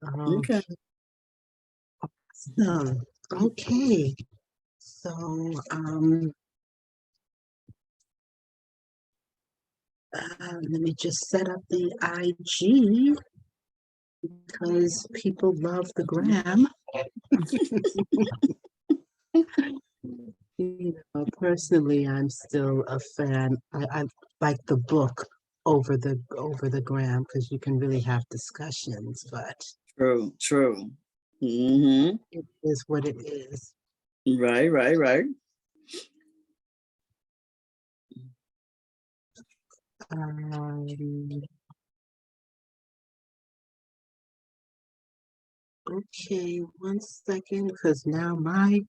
Okay. Awesome. Okay. So, let me just set up the IG because people love the gram. Personally, I'm still a fan. I like the book over the gram because you can really have discussions, but True, true. Mm-hmm. it is what it is. Right, right, right. Um, okay, 1 second, because now my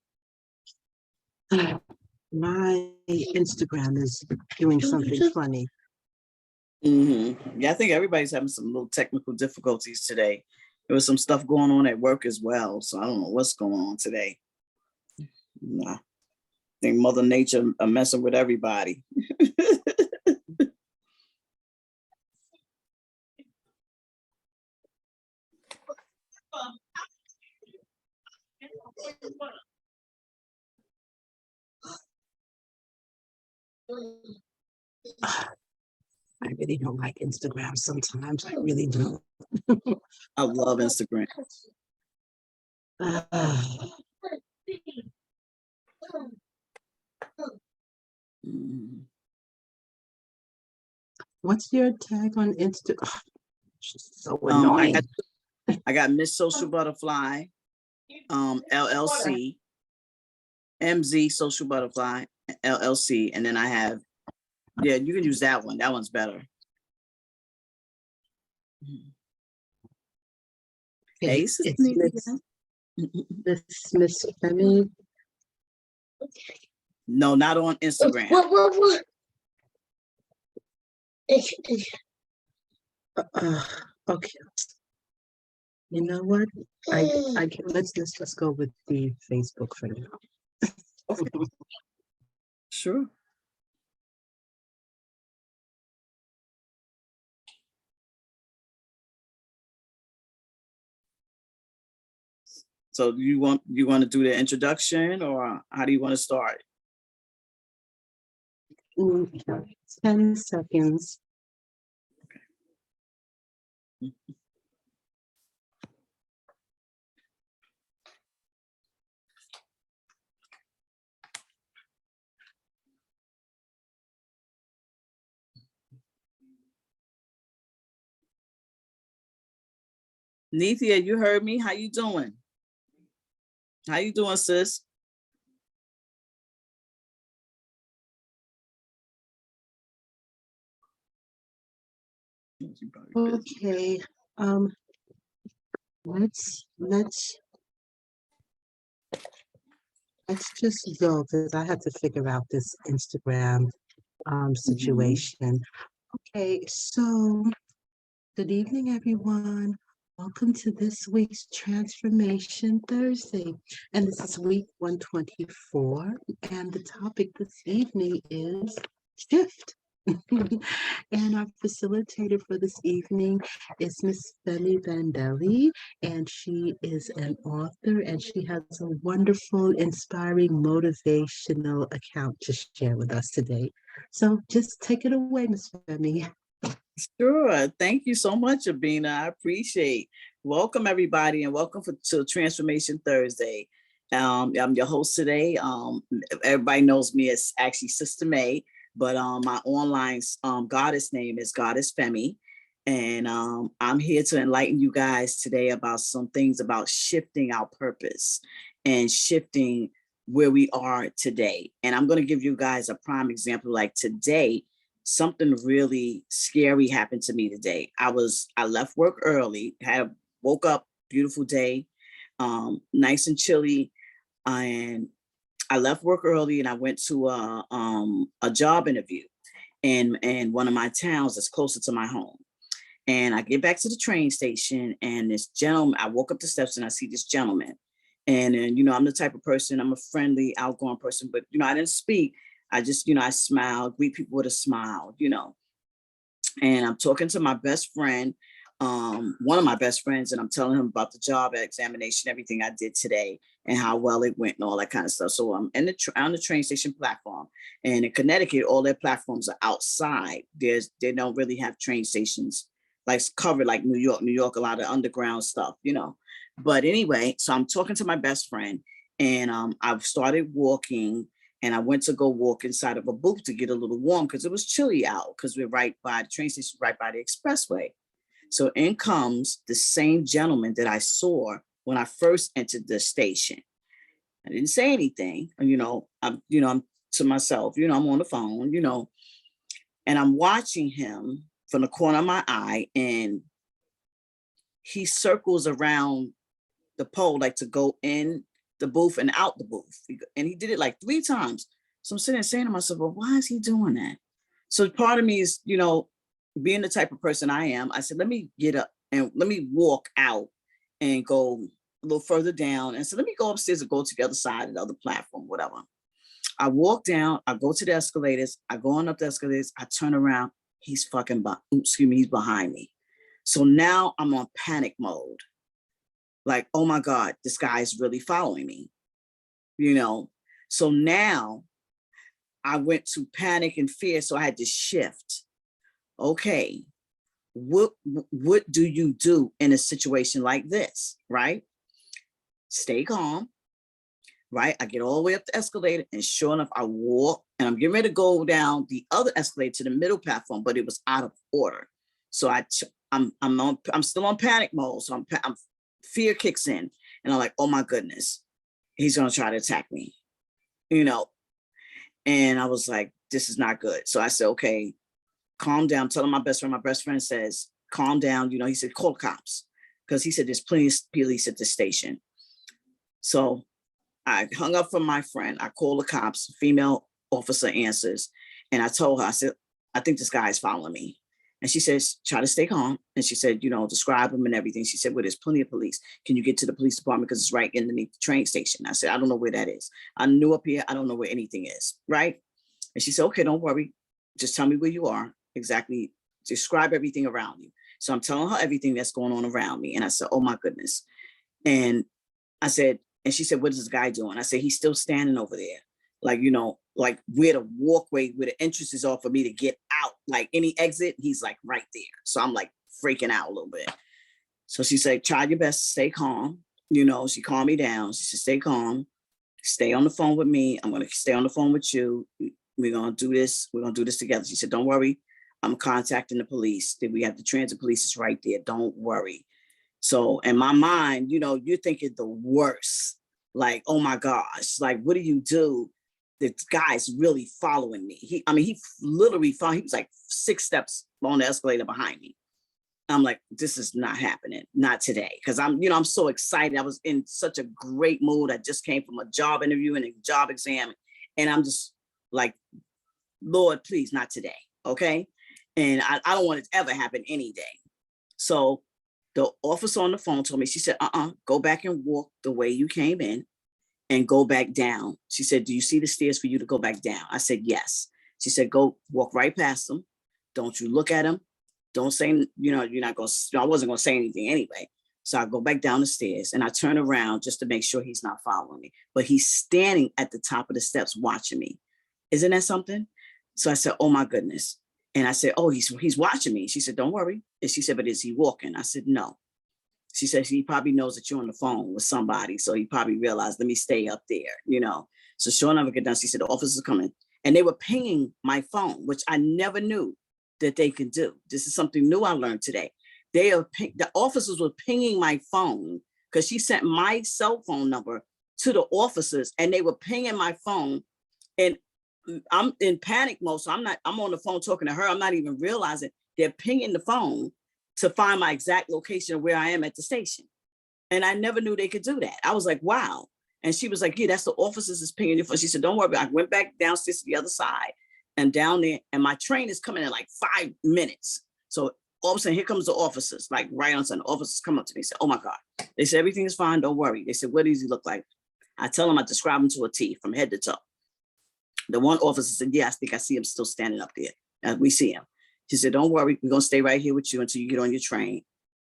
Instagram is doing something funny. Mm-hmm. Yeah, I think everybody's having some little technical difficulties today. There was some stuff going on at work as well, so I don't know what's going on today. Nah, I think Mother Nature are messing with everybody. I really don't like Instagram sometimes. I really don't. I love Instagram. Mm. What's your tag on Instagram? So annoying. I got Miss Social Butterfly, LLC, MZ Social Butterfly, LLC, and then I have, yeah, you can use that one. That one's better. Hey, It's MsFemi. No, not on Instagram. Okay. You know what? I can, let's go with the Facebook for now. Sure. So you want to do the introduction, or how do you want to start? 10 seconds. Okay. Nethia, you heard me. How you doing? How you doing, sis? Okay. Let's just go because I have to figure out this Instagram situation. Okay, so good evening, everyone. Welcome to this week's Transformation Thursday. And this is week 124. And the topic this evening is shift. And our facilitator for this evening is MsFemi Bandele, and she is an author and she has a wonderful, inspiring, motivational account to share with us today. So just take it away, MsFemi. Sure. Thank you so much, Abina. I appreciate. Welcome everybody, and welcome to Transformation Thursday. I'm your host today. Everybody knows me as actually Sister May, but my online goddess name is Goddess Femi, and I'm here to enlighten you guys today about some things about shifting our purpose and shifting where we are today. And I'm going to give you guys a prime example. Like today, something really scary happened to me today. I left work early, woke up, beautiful day, nice and chilly, and I left work early and I went to a job interview in one of my towns that's closer to my home. And I get back to the train station, and this gentleman, I walk up the steps and I see this gentleman. And I'm the type of person, I'm a friendly, outgoing person, but I didn't speak. I just, I smile, greet people with a smile, and I'm talking to my best friend. one of my best friends, and I'm telling him about the job examination, everything I did today, and how well it went, and all that kind of stuff. So I'm on the train station platform, and in Connecticut, all their platforms are outside. They don't really have train stations like covered like New York. New York, a lot of underground stuff, you know. But anyway, so I'm talking to my best friend, and I've started walking. And I went to go walk inside of a booth to get a little warm because it was chilly out, because we're right by the train station, right by the expressway. So in comes the same gentleman that I saw when I first entered the station. I didn't say anything, I'm to myself, I'm on the phone, and I'm watching him from the corner of my eye, and he circles around the pole, like to go in the booth and out the booth. And he did it like 3 times. So I'm sitting there saying to myself, well, why is he doing that? So part of me is, being the type of person I am, I said, let me get up and let me walk out and go a little further down. And so let me go upstairs and go to the other side of the other platform, whatever. I walk down, I go to the escalators, I go on up the escalators, I turn around, he's he's behind me. So now I'm on panic mode. Like, oh my God, this guy is really following me, So now I went to panic and fear. So I had to shift. Okay, what do you do in a situation like this, right? Stay calm, right? I get all the way up the escalator, and sure enough, I walk, and I'm getting ready to go down the other escalator to the middle platform, but it was out of order. So I'm still on panic mode. So I'm fear kicks in, and I'm like, oh my goodness, he's gonna try to attack me, and I was like, this is not good. So I said, okay, calm down. Telling my best friend says, calm down. He said, call cops, because he said there's plenty of police at the station. So I hung up from my friend. I called the cops. Female officer answers, and I told her, I said, I think this guy is following me. And she says, try to stay calm. And she said, describe him and everything. She said, well, there's plenty of police. Can you get to the police department? Because it's right underneath the train station. I said, I don't know where that is. I'm new up here. I don't know where anything is. Right. And she said, okay, don't worry. Just tell me where you are. Exactly. Describe everything around you. So I'm telling her everything that's going on around me. And I said, oh my goodness. And I said, and she said, what is this guy doing? I said, he's still standing over there. Like, like where the walkway, where the entrances are for me to get out, like any exit, he's like right there. So I'm like freaking out a little bit. So she said, try your best to stay calm. She calmed me down. She said, stay calm, stay on the phone with me. I'm going to stay on the phone with you. We're going to do this. We're going to do this together. She said, don't worry. I'm contacting the police. We have the transit police is right there. Don't worry. So in my mind, you're thinking the worst, like, oh my gosh, like, what do you do? The guy's really following me. He literally followed. He was like 6 steps on the escalator behind me. I'm like, this is not happening, not today. Cause I'm so excited. I was in such a great mood. I just came from a job interview and a job exam. And I'm just like, Lord, please, not today. Okay. And I don't want it to ever happen any day. So the officer on the phone told me, she said, go back and walk the way you came in and go back down. She said, do you see the stairs for you to go back down? I said, yes. She said, go walk right past them. Don't you look at them. Don't say, you're not going to, I wasn't going to say anything anyway. So I go back down the stairs and I turn around just to make sure he's not following me. But he's standing at the top of the steps watching me. Isn't that something? So I said, oh my goodness. And I said, oh, he's watching me. She said, don't worry. And she said, but is he walking? I said, no. She said, he probably knows that you're on the phone with somebody. So he probably realized, let me stay up there, So sure enough, I get down. She said, the officers are coming. And they were pinging my phone, which I never knew that they could do. This is something new I learned today. The officers were pinging my phone because she sent my cell phone number to the officers and they were pinging my phone. And I'm in panic mode. So I'm on the phone talking to her. I'm not even realizing they're pinging the phone to find my exact location of where I am at the station. And I never knew they could do that. I was like, wow. And she was like, yeah, that's the officers is pinging your phone. She said, don't worry. I went back downstairs to the other side and down there. And my train is coming in like 5 minutes. So all of a sudden, here comes the officers, like right on sudden. The officers come up to me and say, oh my God. They said, everything is fine. Don't worry. They said, what does he look like? I tell them, I describe him to a T from head to toe. The one officer said, yeah, I think I see him still standing up there. And we see him. She said, don't worry, we're going to stay right here with you until you get on your train.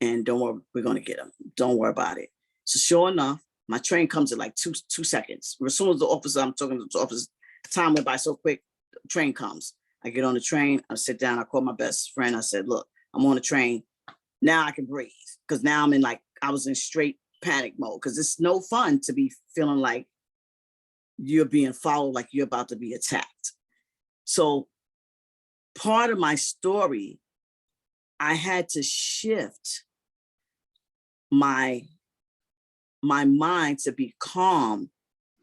and don't worry, we're going to get him. Don't worry about it. So sure enough, my train comes in like two seconds. As soon as the officer, I'm talking to the officer, time went by so quick, train comes. I get on the train, I sit down, I call my best friend. I said, look, I'm on the train. Now I can breathe. Because now I'm in I was in straight panic mode. Because it's no fun to be feeling like you're being followed, like you're about to be attacked. So part of my story, I had to shift my mind to be calm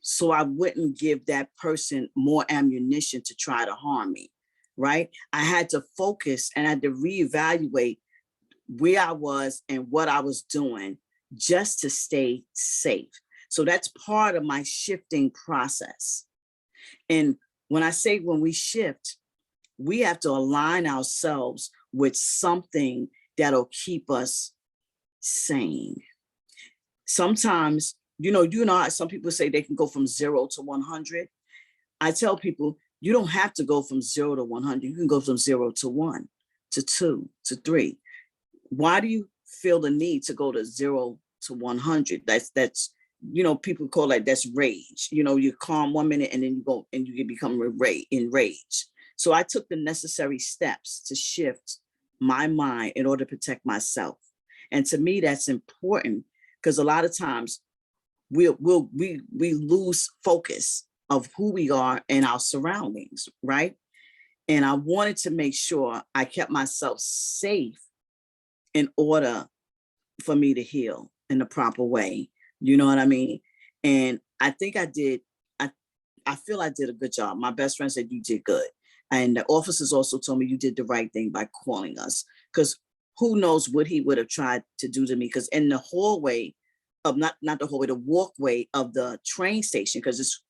so I wouldn't give that person more ammunition to try to harm me, right? I had to focus and I had to reevaluate where I was and what I was doing just to stay safe. So that's part of my shifting process. And when I say when we shift, we have to align ourselves with something that'll keep us sane. Sometimes, some people say they can go from 0 to 100. I tell people, you don't have to go from 0 to 100. You can go from 0 to 1, to 2, to 3. Why do you feel the need to go to 0 to 100? That's people call that's rage. You're calm 1 minute and then you go and you can become enraged. So I took the necessary steps to shift my mind in order to protect myself. And to me, that's important because a lot of times we lose focus of who we are and our surroundings, right? And I wanted to make sure I kept myself safe in order for me to heal in the proper way. You know what I mean? And I think I did. I feel I did a good job. My best friend said you did good. And the officers also told me you did the right thing by calling us, because who knows what he would have tried to do to me. Because in the hallway of not the hallway, the walkway of the train station, because it's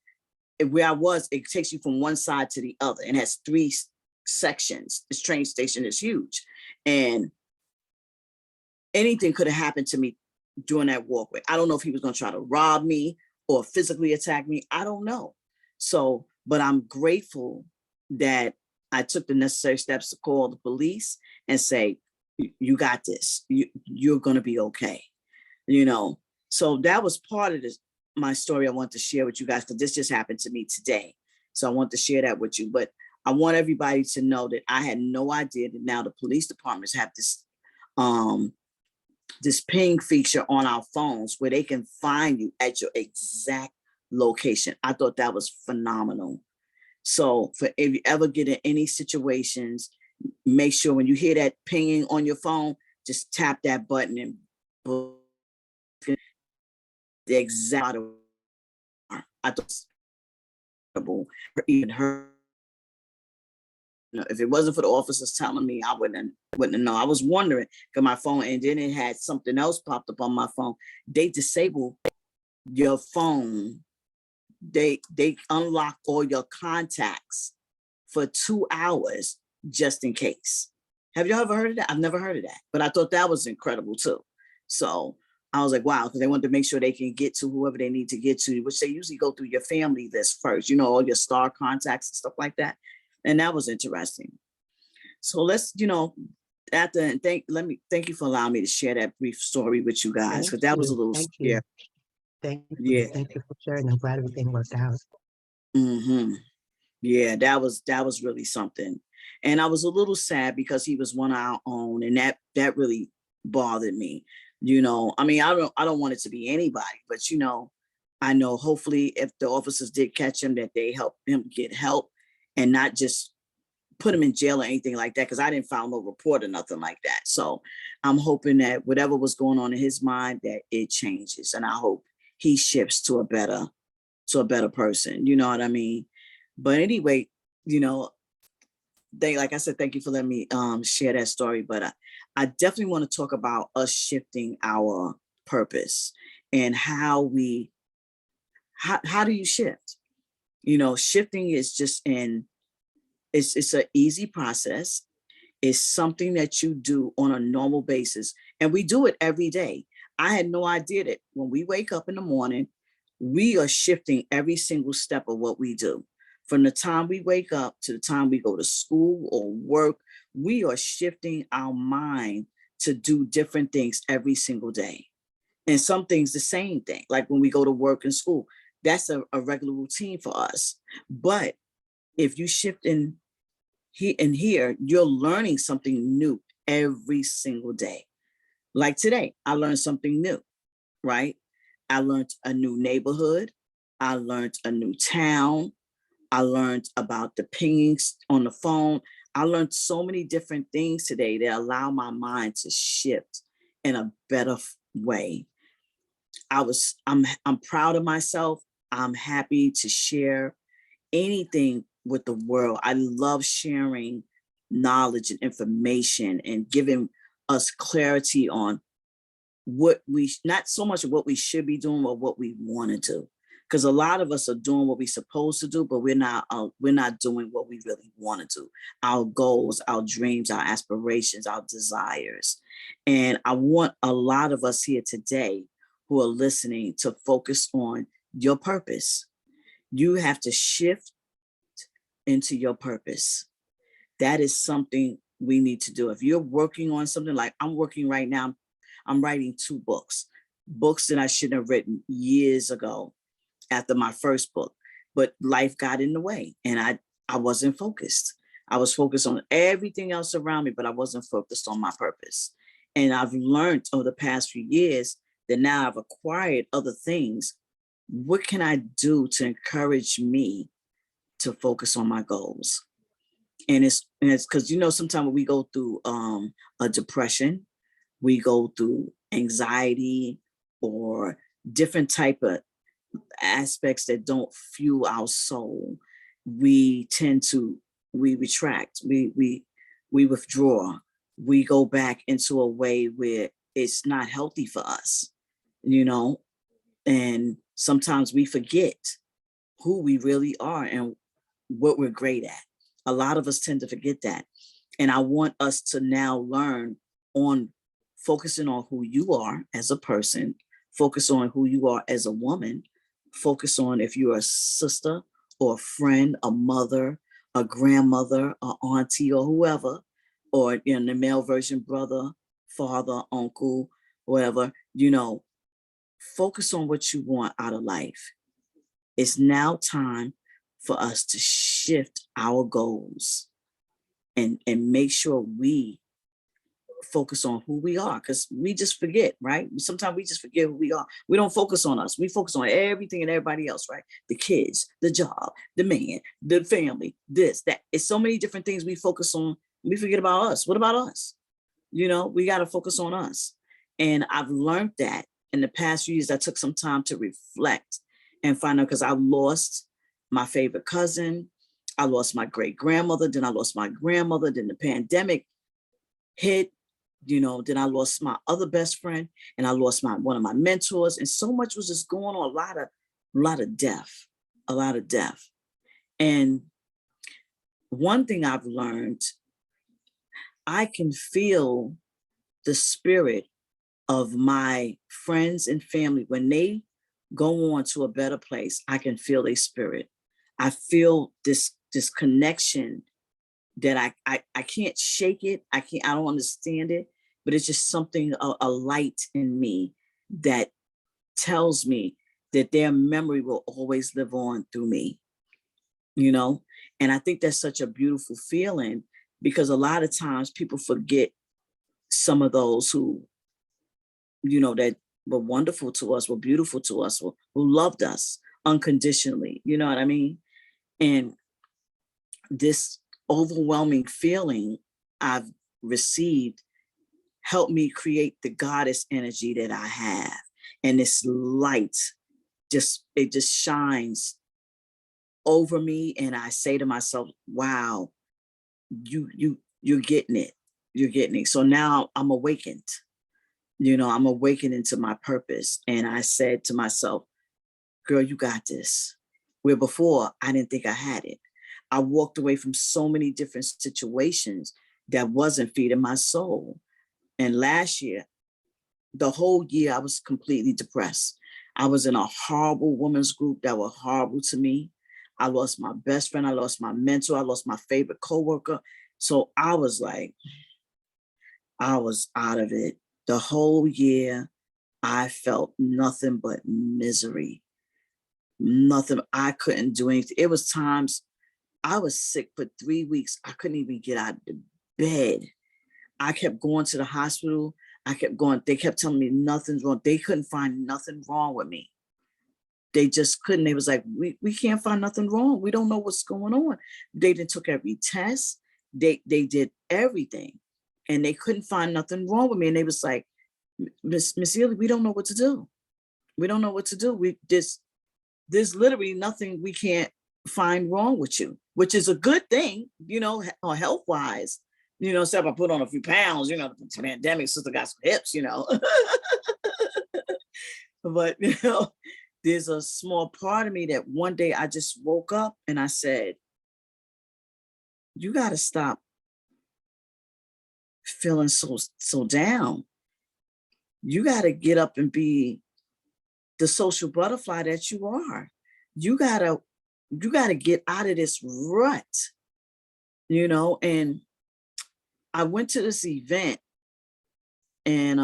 where I was, it takes you from one side to the other and has 3 sections. This train station is huge. And anything could have happened to me during that walkway. I don't know if he was going to try to rob me or physically attack me. I don't know. So, but I'm grateful that I took the necessary steps to call the police and say, you got this. You're going to be okay. So that was part of my story I want to share with you guys, because this just happened to me today. So I want to share that with you. But I want everybody to know that I had no idea that now the police departments have this ping feature on our phones where they can find you at your exact location. I thought that was phenomenal. So if you ever get in any situations, make sure when you hear that pinging on your phone, just tap that button and the exact. I thought even her. If it wasn't for the officers telling me, I wouldn't have known. I was wondering because my phone, and then it had something else popped up on my phone. They disable your phone. They unlock all your contacts for 2 hours just in case. Have you ever heard of that? I've never heard of that, but I thought that was incredible too. So I was like, wow, because they want to make sure they can get to whoever they need to get to, which they usually go through your family list first, all your star contacts and stuff like that. And that was interesting. So let's, thank you for allowing me to share that brief story with you guys, because that was a little scary. Thank you. Thank you for sharing. I'm glad everything worked out. Mm-hmm. Yeah, that was really something. And I was a little sad because he was one of our own, and that really bothered me. I mean, I don't want it to be anybody, but I know hopefully if the officers did catch him, that they help him get help and not just put him in jail or anything like that, because I didn't file no report or nothing like that. So I'm hoping that whatever was going on in his mind, that it changes, and I hope he shifts to a better person. You know what I mean? But anyway, like I said, thank you for letting me share that story. But I definitely want to talk about us shifting our purpose and how do you shift? Shifting is just it's an easy process. It's something that you do on a normal basis. And we do it every day. I had no idea that when we wake up in the morning, we are shifting every single step of what we do. From the time we wake up to the time we go to school or work, we are shifting our mind to do different things every single day. And some things the same thing, like when we go to work and school, that's a regular routine for us. But if you shift in here, you're learning something new every single day. Like today, I learned something new, right? I learned a new neighborhood. I learned a new town. I learned about the pings on the phone. I learned so many different things today that allow my mind to shift in a better way. I'm proud of myself. I'm happy to share anything with the world. I love sharing knowledge and information and giving us clarity on what we, not so much what we should be doing or what we want to do. Because a lot of us are doing what we're supposed to do, but we're not doing what we really want to do. Our goals, our dreams, our aspirations, our desires. And I want a lot of us here today who are listening to focus on your purpose. You have to shift into your purpose. That is something we need to do. If you're working on something, like I'm working right now, I'm writing 2 books that I shouldn't have written years ago after my first book, but life got in the way and I wasn't focused. I was focused on everything else around me, but I wasn't focused on my purpose. And I've learned over the past few years that now I've acquired other things. What can I do to encourage me to focus on my goals? And it's because, sometimes when we go through a depression, we go through anxiety or different type of aspects that don't fuel our soul, we retract, we withdraw, we go back into a way where it's not healthy for us, and sometimes we forget who we really are and what we're great at. A lot of us tend to forget that. And I want us to now learn on focusing on who you are as a person, focus on who you are as a woman, focus on if you're a sister or a friend, a mother, a grandmother, a auntie, or whoever, or in the male version, brother, father, uncle, whatever, focus on what you want out of life. It's now time for us to shift our goals and make sure we focus on who we are, because we just forget, right? Sometimes we just forget who we are. We don't focus on us. We focus on everything and everybody else, right? The kids, the job, the man, the family, this, that. It's so many different things we focus on. We forget about us. What about us? We got to focus on us. And I've learned that in the past few years. I took some time to reflect and find out, because I lost my favorite cousin. I lost my great grandmother. Then I lost my grandmother. Then the pandemic hit. Then I lost my other best friend, and I lost one of my mentors, and so much was just going on. A lot of death. And one thing I've learned, I can feel the spirit of my friends and family when they go on to a better place. I can feel their spirit. I feel this connection that I can't shake it. I don't understand it, but it's just something, a light in me that tells me that their memory will always live on through me, and I think that's such a beautiful feeling, because a lot of times people forget some of those who, that were wonderful to us, were beautiful to us, who loved us unconditionally, you know what I mean? And this overwhelming feeling I've received helped me create the goddess energy that I have. And this light it just shines over me. And I say to myself, wow, you're getting it. You're getting it. So now I'm awakened. I'm awakened into my purpose. And I said to myself, girl, you got this. Where before I didn't think I had it. I walked away from so many different situations that wasn't feeding my soul. And last year, the whole year, I was completely depressed. I was in a horrible women's group that were horrible to me. I lost my best friend. I lost my mentor. I lost my favorite coworker. So I was like, I was out of it. The whole year, I felt nothing but misery. Nothing. I couldn't do anything. It was times I was sick for 3 weeks. I couldn't even get out of the bed. I kept going to the hospital. I kept going. They kept telling me nothing's wrong. They couldn't find nothing wrong with me. They just couldn't. They was like, we can't find nothing wrong. We don't know what's going on. They did took every test. They did everything, and they couldn't find nothing wrong with me. And they was like, Miss Ely, we don't know what to do. We don't know what to do. There's literally nothing we can't find wrong with you, which is a good thing, or health wise. Except I put on a few pounds, the pandemic, sister got some hips, But, there's a small part of me that one day I just woke up and I said, you got to stop feeling so down. You got to get up and be the social butterfly that you are. You got to get out of this rut, and I went to this event and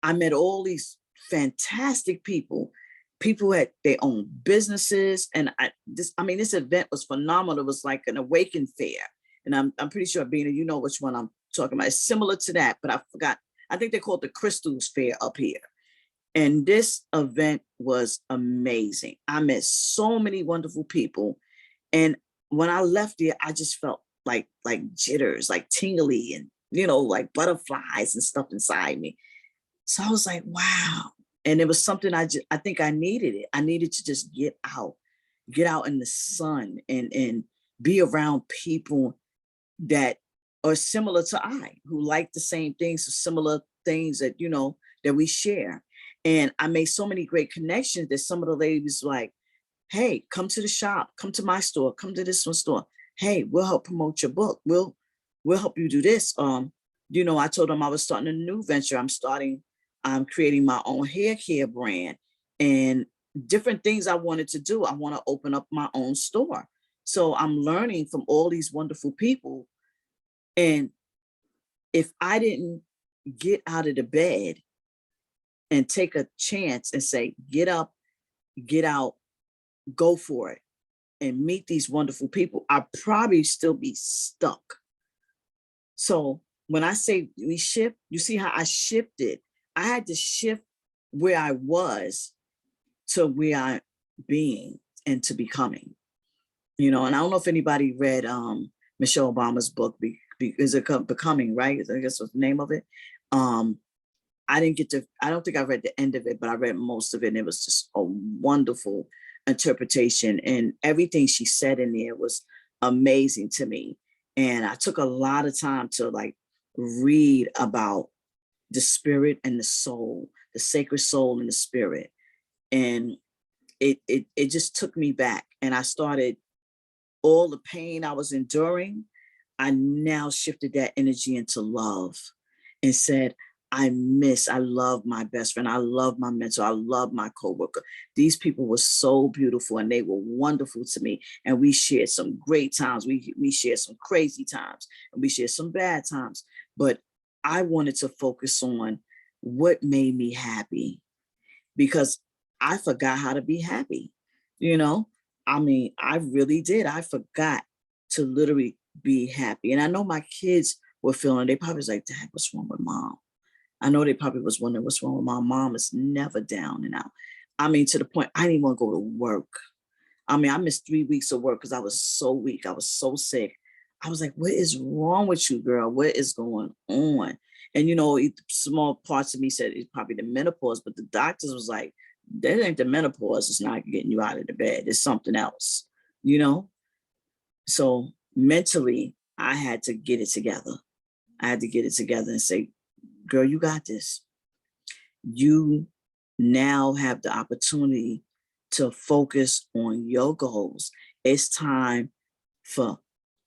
I met all these fantastic people who had their own businesses. And this event was phenomenal. It was like an awaken fair. And I'm pretty sure, Bina, you know which one I'm talking about. It's similar to that, but I forgot. I think they call it the Crystals Fair up here. And this event was amazing. I met so many wonderful people. And when I left there, I just felt like jitters, like tingly and, like butterflies and stuff inside me. So I was like, wow. And it was something I think I needed it. I needed to just get out in the sun and be around people that are similar to who like the same things, similar things that, that we share. And I made so many great connections that some of the ladies were like, hey, come to the shop, come to my store, come to this one store. Hey, we'll help promote your book. We'll help you do this. I told them I was starting a new venture. I'm creating my own hair care brand and different things I wanted to do. I want to open up my own store. So I'm learning from all these wonderful people. And if I didn't get out of the bed and take a chance and say, get up, get out, go for it, and meet these wonderful people, I'd probably still be stuck. So when I say we shift, you see how I shifted. I had to shift where I was to where I'm being and to becoming, and I don't know if anybody read Michelle Obama's book, is it Becoming, right? I guess what's the name of it. I don't think I read the end of it, but I read most of it. And it was just a wonderful interpretation. And everything she said in there was amazing to me. And I took a lot of time to read about the spirit and the soul, the sacred soul and the spirit. And it just took me back. And I started all the pain I was enduring. I now shifted that energy into love and said, I love my best friend. I love my mentor. I love my coworker. These people were so beautiful and they were wonderful to me. And we shared some great times. We shared some crazy times and we shared some bad times. But I wanted to focus on what made me happy because I forgot how to be happy. I really did. I forgot to literally be happy. And I know my kids were feeling, they probably was like, Dad, what's wrong with mom? I know they probably was wondering what's wrong with my mom. Is never down and out. To the point I didn't even want to go to work. I missed 3 weeks of work because I was so weak. I was so sick. I was like, what is wrong with you, girl? What is going on? And, small parts of me said it's probably the menopause, but the doctors was like, that ain't the menopause. It's not getting you out of the bed. It's something else, So mentally, I had to get it together. I had to get it together and say, girl, you got this. You now have the opportunity to focus on your goals. It's time for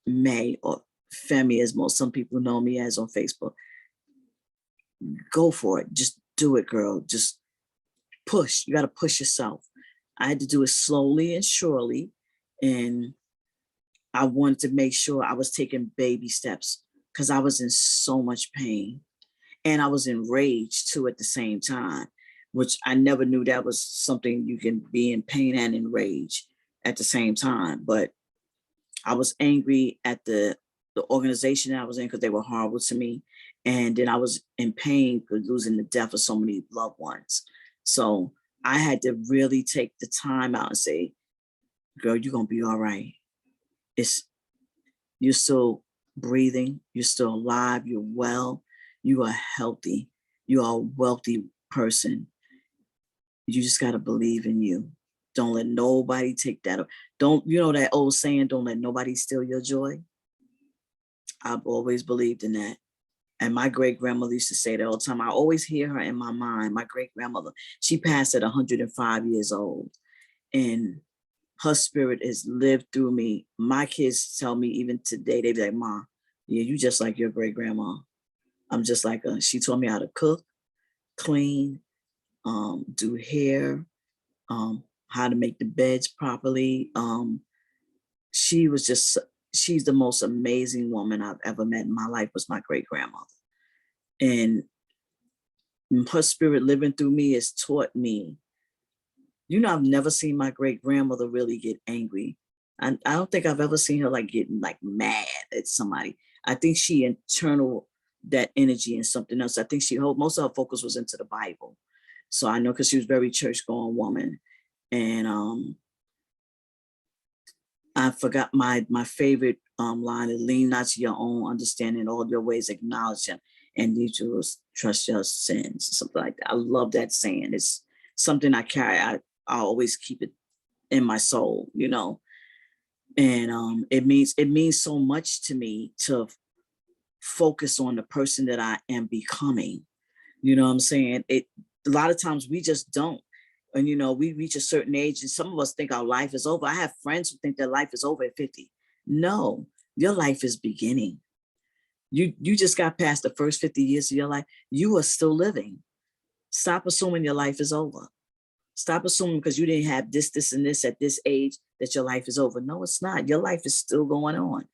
May, or Femi, as some people know me as on Facebook. Go for it. Just do it, girl. Just push. You got to push yourself. I had to do it slowly and surely. And I wanted to make sure I was taking baby steps because I was in so much pain. And I was enraged too at the same time, which I never knew that was something you can be in pain and enraged at the same time. But I was angry at the organization that I was in because they were horrible to me. And then I was in pain for losing the death of so many loved ones. So I had to really take the time out and say, girl, you're gonna be all right. It's You're still breathing, you're still alive, you're well, you are healthy, you are a wealthy person. You just got to believe in you. Don't let nobody take that. Don't, you know that old saying, don't let nobody steal your joy? I've always believed in that. And my great grandmother used to say that all the time. I always hear her in my mind. My great grandmother, she passed at 105 years old. And her spirit has lived through me. My kids tell me even today, they be like, Ma, yeah, you just like your great grandma. I'm just like her. She taught me how to cook, clean, do hair, how to make the beds properly. She was just, she's the most amazing woman I've ever met in my life, was my great grandmother. And her spirit living through me has taught me, I've never seen my great grandmother really get angry. I don't think I've ever seen her like getting like mad at somebody. I think she internal that energy in something else. I think most of her focus was into the Bible. So I know, because she was very church going woman. And I forgot my favorite line is, lean not to your own understanding, all your ways acknowledge him, and you to trust your sins, something like that. I love that saying. It's something I carry. I always keep it in my soul, and it means so much to me to focus on the person that I am becoming. You know what I'm saying? A lot of times we just don't. And we reach a certain age and some of us think our life is over. I have friends who think their life is over at 50. No, your life is beginning. You just got past the first 50 years of your life. You are still living. Stop assuming your life is over. Stop assuming because you didn't have this, and this at this age that your life is over. No, it's not. Your life is still going on.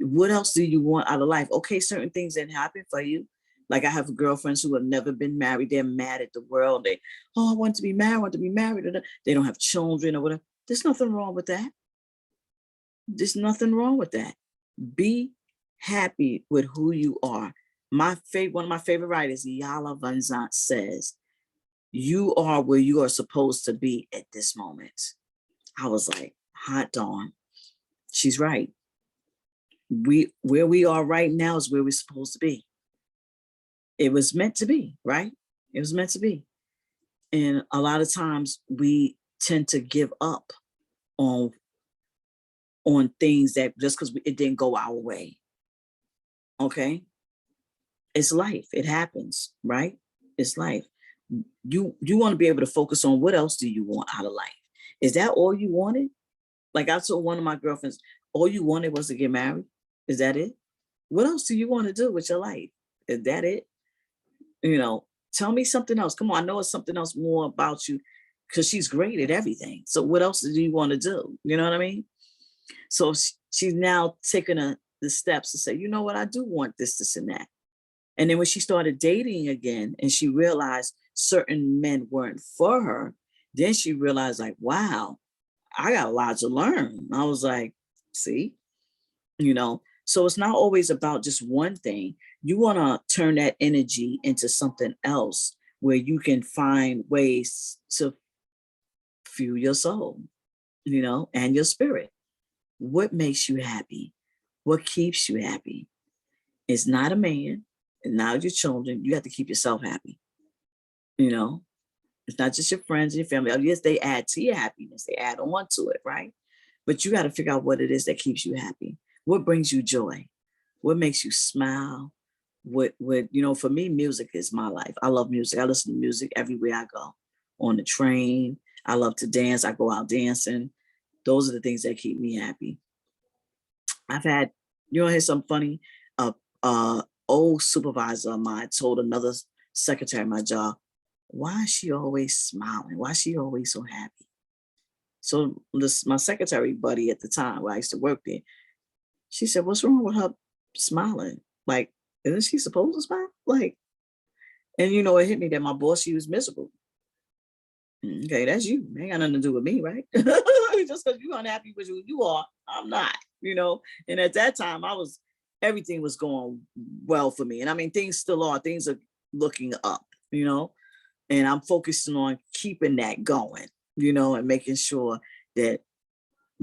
What else do you want out of life? Okay, certain things didn't happen for you. Like I have girlfriends who have never been married. They're mad at the world. I want to be married. I want to be married. They don't have children or whatever. There's nothing wrong with that. There's nothing wrong with that. Be happy with who you are. One of my favorite writers, Yala Van Zant, says, you are where you are supposed to be at this moment. I was like, hot darn. She's right. Where we are right now is where we're supposed to be. It was meant to be, right? It was meant to be. And a lot of times we tend to give up on things that just because it didn't go our way. Okay? It's life. It happens, right? It's life. You want to be able to focus on what else do you want out of life? Is that all you wanted? Like I told one of my girlfriends, all you wanted was to get married? Is that it? What else do you want to do with your life? Is that it? Tell me something else. Come on, I know it's something else more about you, because she's great at everything. So what else do you want to do? You know what I mean? So she's now taking the steps to say, you know what, I do want this, and that. And then when she started dating again and she realized certain men weren't for her, then she realized like, wow, I got a lot to learn. I was like, see, so it's not always about just one thing. You want to turn that energy into something else where you can find ways to fuel your soul, and your spirit. What makes you happy? What keeps you happy? It's not a man, and not your children. You have to keep yourself happy. It's not just your friends and your family. Oh, yes, they add to your happiness. They add on to it, right? But you got to figure out what it is that keeps you happy. What brings you joy? What makes you smile? What for me, music is my life. I love music. I listen to music everywhere I go. On the train, I love to dance. I go out dancing. Those are the things that keep me happy. I've had, here's something funny. Old supervisor of mine told another secretary at my job, why is she always smiling? Why is she always so happy? So my secretary buddy at the time where I used to work there, she said, what's wrong with her smiling? Like, isn't she supposed to smile? Like, and you know, it hit me that my boss, she was miserable. Okay, that's you. Ain't got nothing to do with me, right? Just because you're unhappy with who you are, I'm not, you know. And at that time, everything was going well for me. And I mean, things still are, things are looking up, you know, and I'm focusing on keeping that going, you know, and making sure that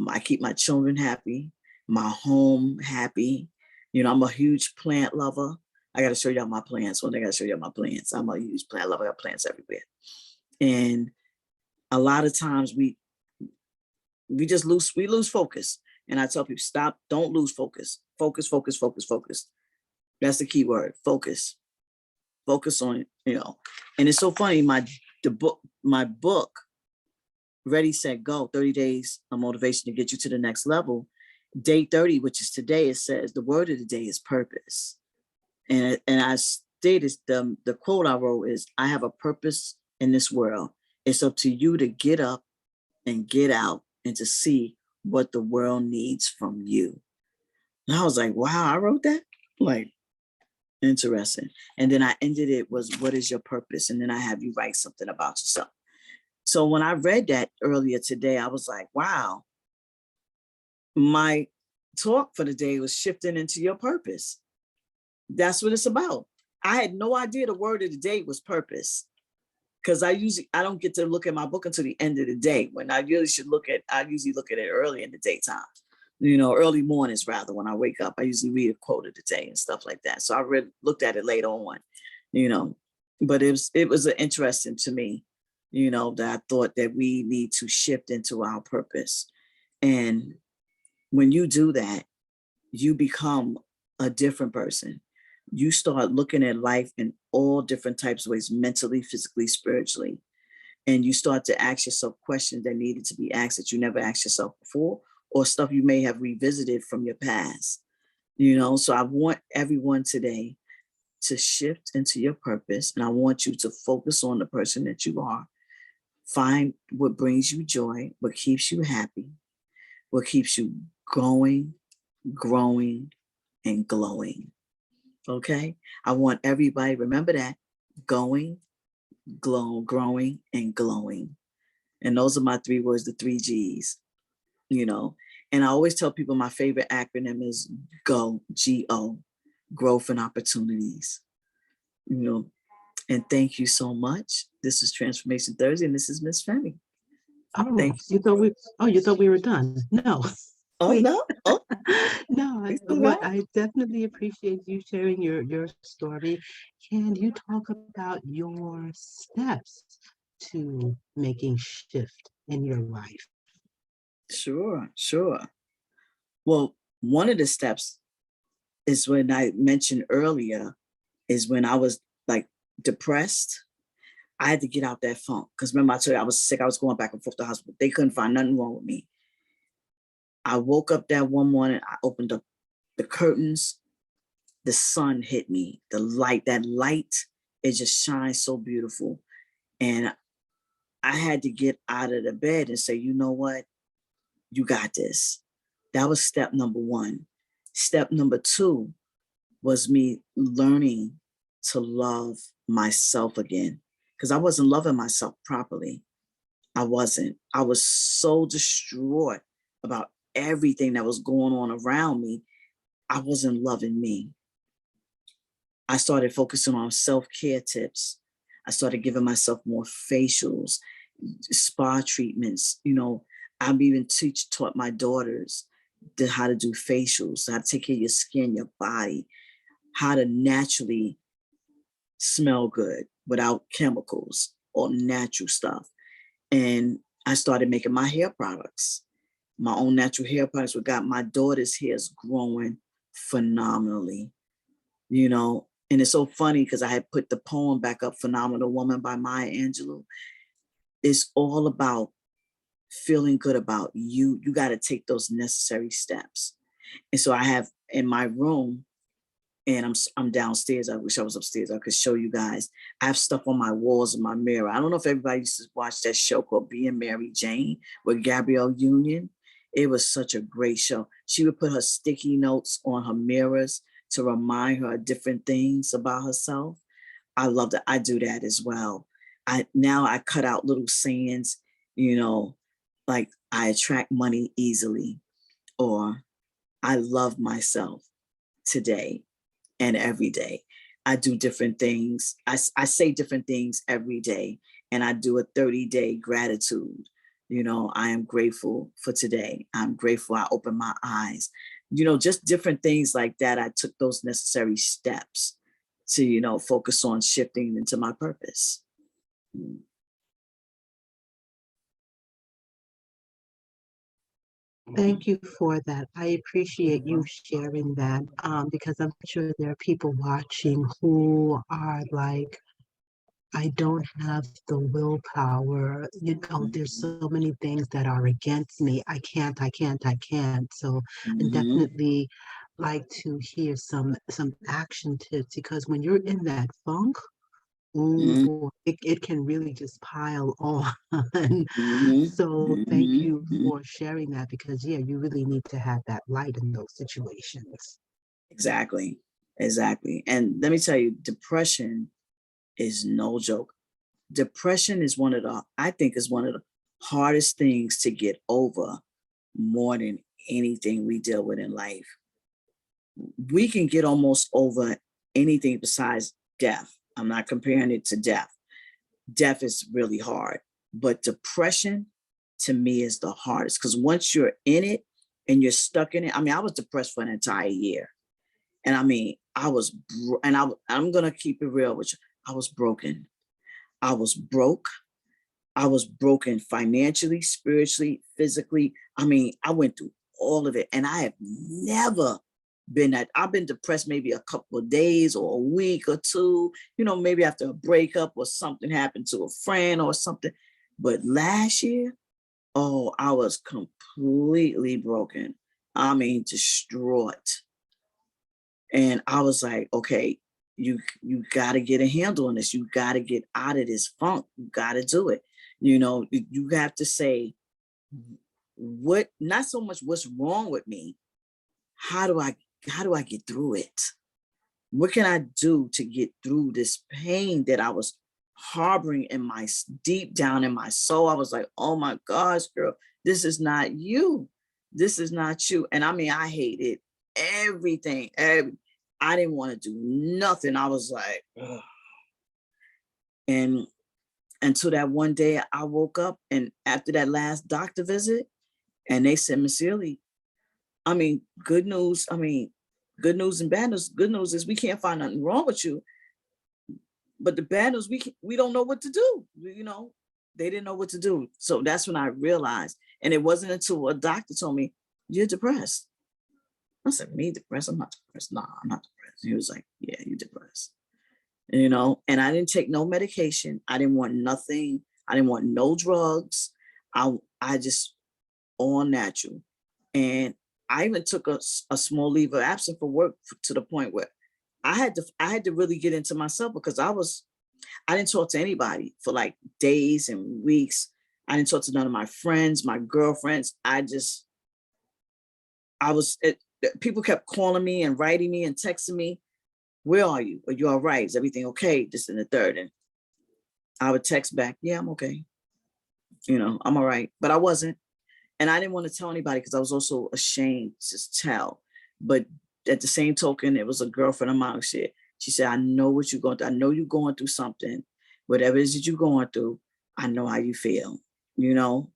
I keep my children happy, my home happy. You know, I'm a huge plant lover. I got to show y'all my plants. One day I got to show y'all my plants. I'm a huge plant lover. I got plants everywhere. And a lot of times we lose focus. And I tell people, stop, don't lose focus. Focus, focus, focus, focus. That's the key word, focus. Focus on, you know. And it's so funny, my book, Ready, Set, Go, 30 Days of Motivation to Get You to the Next Level. Day 30, which is today, it says the word of the day is purpose. And I stated the quote I wrote is, I have a purpose in this world. It's up to you to get up and get out and to see what the world needs from you. And I was like, wow, I wrote that? Like, interesting. And then I ended it was, what is your purpose? And then I have you write something about yourself. So when I read that earlier today, I was like, wow, my talk for the day was shifting into your purpose. That's what it's about. I had no idea the word of the day was purpose, because I don't get to look at my book until the end of the day, when I usually look at it early in the daytime, you know, early mornings rather. When I wake up, I usually read a quote of the day and stuff like that. So I looked at it later on, you know, but it was interesting to me, you know, that I thought that we need to shift into our purpose. And when you do that, you become a different person. You start looking at life in all different types of ways, mentally, physically, spiritually. And you start to ask yourself questions that needed to be asked that you never asked yourself before, or stuff you may have revisited from your past. You know, so I want everyone today to shift into your purpose. And I want you to focus on the person that you are. Find what brings you joy, what keeps you happy, what keeps you going, growing, and glowing. Okay? I want everybody, remember that, going, growing, and glowing. And those are my 3 words, the 3 G's, you know. And I always tell people my favorite acronym is GO, G-O, growth and opportunities, you know. And thank you so much. This is Transformation Thursday, and this is MsFemi. Oh, Thank you. you thought we were done. No. Oh, Wait. no? Oh, No, we still got? I definitely appreciate you sharing your story. Can you talk about your steps to making shift in your life? Sure, sure. Well, one of the steps is when I mentioned earlier, is when I was like depressed. I had to get out that funk. Because remember, I told you I was sick. I was going back and forth to the hospital. They couldn't find nothing wrong with me. I woke up that one morning. I opened up the curtains. The sun hit me. That light, it just shines so beautiful. And I had to get out of the bed and say, you know what? You got this. That was step number 1. Step number 2 was me learning to love myself again, because I wasn't loving myself properly. I wasn't. I was so distraught about everything that was going on around me. I wasn't loving me. I started focusing on self-care tips. I started giving myself more facials, spa treatments. You know, I've even taught my daughters how to do facials, how to take care of your skin, your body, how to naturally smell good without chemicals or natural stuff. And I started making my hair products, my own natural hair products. We got my daughter's hair is growing phenomenally, you know. And it's so funny because I had put the poem back up, Phenomenal Woman by Maya Angelou. It's all about feeling good about you. You got to take those necessary steps. And so I have in my room, and I'm downstairs. I wish I was upstairs. I could show you guys. I have stuff on my walls in my mirror. I don't know if everybody used to watch that show called Being Mary Jane with Gabrielle Union. It was such a great show. She would put her sticky notes on her mirrors. to remind her of different things about herself. I love that. I do that as well. I cut out little sayings, you know, like I attract money easily, or I love myself today and every day. I do different things. I say different things every day, and I do a 30-day gratitude. You know, I am grateful for today. I'm grateful I opened my eyes. You know, just different things like that. I took those necessary steps to, you know, focus on shifting into my purpose. Thank you for that. I appreciate you sharing that because I'm sure there are people watching who are like, I don't have the willpower. You know, there's so many things that are against me. I can't. So I Mm-hmm. definitely like to hear some action tips because when you're in that funk, oh Mm-hmm. boy, it can really just pile on. Mm-hmm. So thank you Mm-hmm. for sharing that because yeah, you really need to have that light in those situations. Exactly. Exactly. And let me tell you, depression is no joke. Depression is I think is one of the hardest things to get over more than anything we deal with in life. We can get almost over anything besides death. I'm not comparing it to death. Death is really hard, but depression to me is the hardest because once you're in it and you're stuck in it, I mean, I was depressed for an entire year. And I mean, I'm going to keep it real with you. I was broken. I was broke. I was broken financially, spiritually, physically. I mean, I went through all of it, and I have never I've been depressed maybe a couple of days or a week or two, you know, maybe after a breakup or something happened to a friend or something. But last year, oh, I was completely broken. I mean, distraught. And I was like, okay, you got to get a handle on this. You got to get out of this funk. You got to do it. You know, you have to say what, not so much what's wrong with me. How do I get through it? What can I do to get through this pain that I was harboring in my deep down in my soul? I was like, oh my gosh, girl, this is not you. This is not you. And I mean, I hated everything. I didn't want to do nothing. I was like, ugh. And until that one day I woke up, and after that last doctor visit, and they said, Miss Sealy, I mean, good news. I mean, good news and bad news. Good news is we can't find nothing wrong with you. But the bad news, we don't know what to do. You know, they didn't know what to do. So that's when I realized. And it wasn't until a doctor told me, you're depressed. I said, me depressed? I'm not depressed. Nah, I'm not depressed. He was like, yeah, you're depressed. You know, and I didn't take no medication. I didn't want nothing. I didn't want no drugs. I just all natural. And I even took a small leave of absence for work to the point where I had to really get into myself because I didn't talk to anybody for like days and weeks. I didn't talk to none of my friends, my girlfriends. People kept calling me and writing me and texting me, where are you? Are you all right? Is everything okay? This and the third. And I would text back, yeah, I'm okay. You know, I'm all right. But I wasn't. And I didn't want to tell anybody because I was also ashamed to tell. But at the same token, it was a girlfriend of mine. She said, I know what you're going through. I know you're going through something. Whatever it is that you're going through, I know how you feel, you know?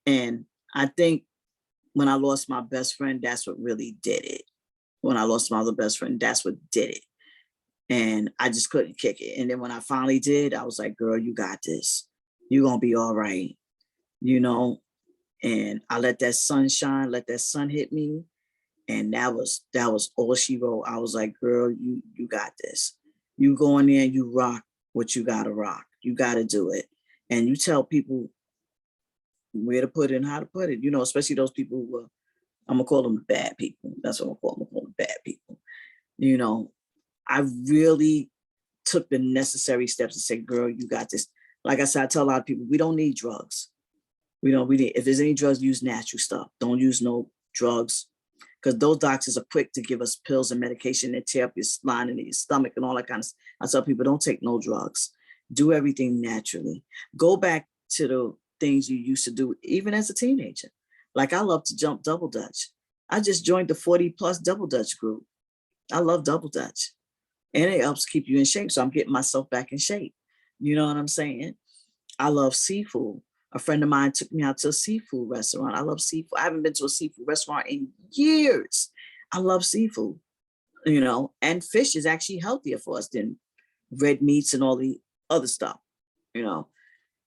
And I think when I lost my best friend, that's what really did it. When I lost my other best friend, that's what did it. And I just couldn't kick it. And then when I finally did, I was like, girl, you got this. You're going to be all right, you know? And I let that sun shine, let that sun hit me. And that was all she wrote. I was like, girl, you got this. You go in there and you rock what you gotta rock. You gotta do it. And you tell people where to put it and how to put it, you know, especially those people who are, I'm gonna call them bad people. That's what I'm gonna call them bad people. You know, I really took the necessary steps to say, girl, you got this. Like I said, I tell a lot of people, we don't need drugs. We need, if there's any drugs, use natural stuff. Don't use no drugs. because those doctors are quick to give us pills and medication that tear up your lining in your stomach and all that kind of stuff. I tell people, don't take no drugs. Do everything naturally. Go back to the things you used to do, even as a teenager. Like I love to jump double dutch. I just joined the 40 plus double dutch group. I love double dutch. And it helps keep you in shape. So I'm getting myself back in shape. You know what I'm saying? I love seafood. A friend of mine took me out to a seafood restaurant. I love seafood. I haven't been to a seafood restaurant in years. I love seafood, you know, and fish is actually healthier for us than red meats and all the other stuff, you know.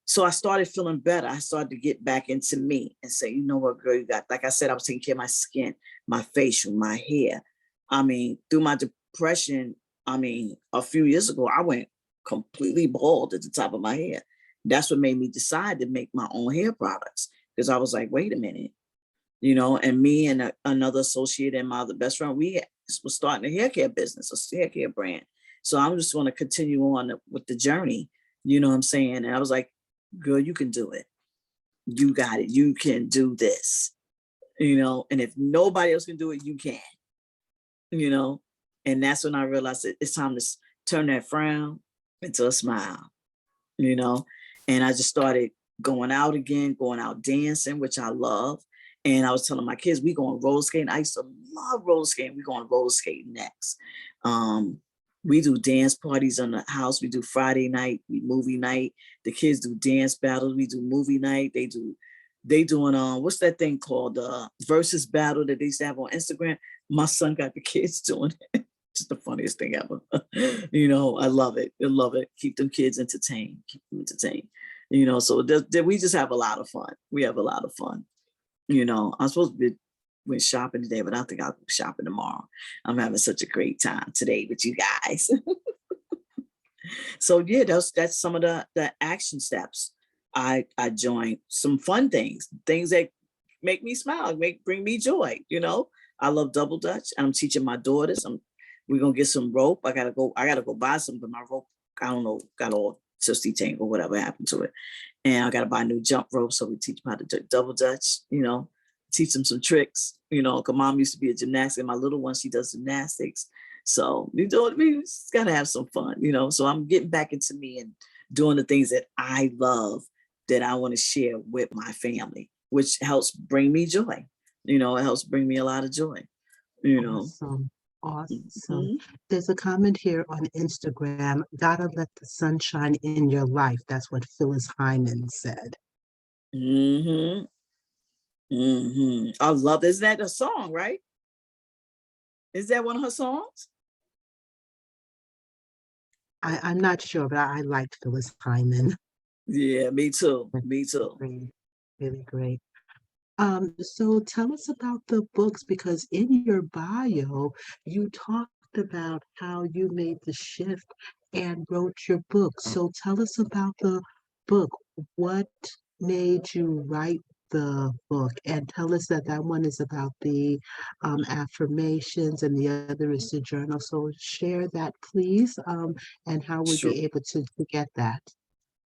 So I started feeling better. I started to get back into me and say, you know what, girl, you got, like I said, I was taking care of my skin, my facial, my hair. I mean, through my depression, I mean, a few years ago, I went completely bald at the top of my hair. That's what made me decide to make my own hair products. Because I was like, wait a minute, you know, and me and another associate and my other best friend, we was starting a hair care business, a hair care brand. So I'm just going to continue on with the journey, you know what I'm saying? And I was like, girl, you can do it. You got it. You can do this, you know, and if nobody else can do it, you can, you know. And that's when I realized it's time to turn that frown into a smile, you know. And I just started going out again, going out dancing, which I love. And I was telling my kids, we going roller skating. I used to love roller skating. We going roller skating next. We do dance parties on the house. We do Friday night, movie night. The kids do dance battles. We do movie night. They doing what's that thing called? Versus battle that they used to have on Instagram. My son got the kids doing it. Just the funniest thing ever. You know, I love it. I love it. Keep them kids entertained. Keep them entertained. You know, so we just have a lot of fun. We have a lot of fun. You know, I'm supposed to be went shopping today, but I think I'll go shopping tomorrow. I'm having such a great time today with you guys. So yeah, that's some of the action steps. I joined some fun things that make me smile, bring me joy. You know, I love double dutch. I'm teaching my daughters. We're gonna get some rope. I gotta go buy some, but my rope, I don't know, got all twisty tangle, whatever happened to it. And I gotta buy a new jump rope. So we teach them how to do double dutch, you know, teach them some tricks, you know, because mom used to be a gymnast, and my little one, she does gymnastics. So we just gotta have some fun, you know. So I'm getting back into me and doing the things that I love, that I want to share with my family, which helps bring me joy. You know, it helps bring me a lot of joy, you know. Awesome. Awesome. Mhm. There's a comment here on Instagram. Gotta let the sun shine in your life. That's what Phyllis Hyman said. Mm-hmm. Mm-hmm. I love, isn't that a song, right? Is that one of her songs? I'm not sure, but I liked Phyllis Hyman. Yeah, me too. Me too. Great, really great. So tell us about the books, because in your bio, you talked about how you made the shift and wrote your book. So tell us about the book. What made you write the book? And tell us that that one is about the affirmations and the other is the journal. So share that, please. And how we'll Sure. be able to get that.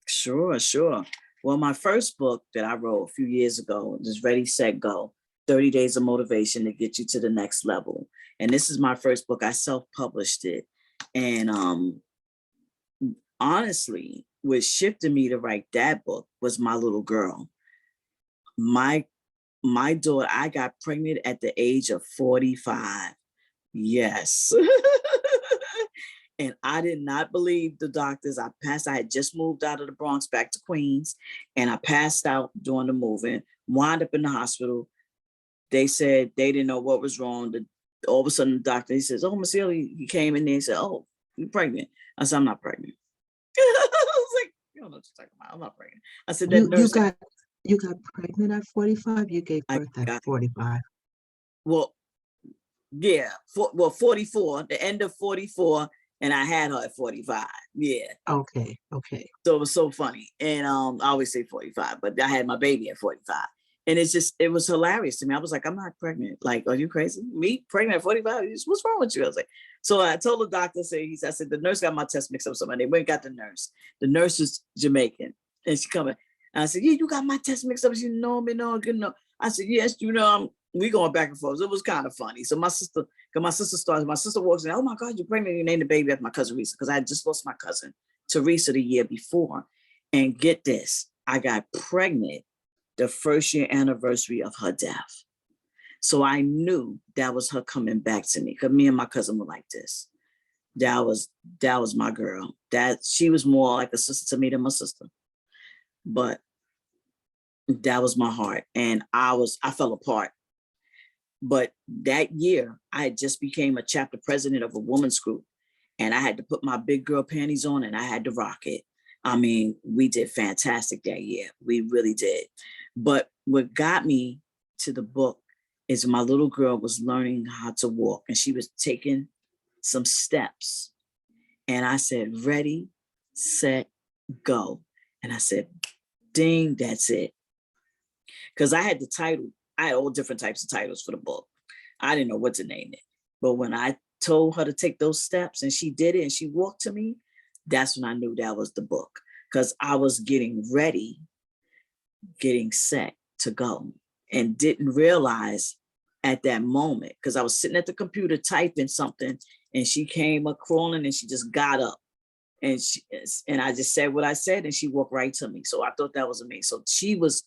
Sure, sure. Well, my first book that I wrote a few years ago is Ready, Set, Go, 30 Days of Motivation to Get You to the Next Level. And this is my first book. I self-published it. And honestly, what shifted me to write that book was my little girl. My daughter, I got pregnant at the age of 45. Yes. And I did not believe the doctors. I had just moved out of the Bronx back to Queens, and I passed out during the moving, wound up in the hospital. They said they didn't know what was wrong. All of a sudden, the doctor, he says, oh, Miss Hill, he came in there and said, oh, you're pregnant. I said, I'm not pregnant. I was like, you don't know what you're talking about. I'm not pregnant. I said, that You you nurse, got you got pregnant at 45? You gave I birth at got, 45. well, yeah, 44, the end of 44, and I had her at 45. Yeah. Okay, okay. So it was so funny. And I always say 45, but I had my baby at 45. And it was hilarious to me. I was like, I'm not pregnant. Like, are you crazy? Me pregnant at 45? What's wrong with you? I was like, so I told the doctor, I said, the nurse got my test mixed up. Somebody, they went and got the nurse. The nurse is Jamaican. And she coming. And I said, yeah, you got my test mixed up. You know me, no, good no. I said, yes, you know, we going back and forth. It was kind of funny. So my sister walks in, oh my God, you're pregnant. You named the baby after my cousin Risa, because I had just lost my cousin Teresa the year before. And get this, I got pregnant the first year anniversary of her death. So I knew that was her coming back to me, because me and my cousin were like this. That was my girl. That she was more like a sister to me than my sister. But that was my heart. And I fell apart. But that year, I had just became a chapter president of a women's group, and I had to put my big girl panties on and I had to rock it. I mean, we did fantastic that year. We really did. But what got me to the book is my little girl was learning how to walk, and she was taking some steps. And I said, ready, set, go. And I said, ding, that's it. Because I had the title. I had all different types of titles for the book. I didn't know what to name it. But when I told her to take those steps and she did it and she walked to me, that's when I knew that was the book. Because I was getting ready, getting set to go, and didn't realize at that moment, because I was sitting at the computer typing something, and she came up crawling and she just got up. And I just said what I said, and she walked right to me. So I thought that was amazing. So she was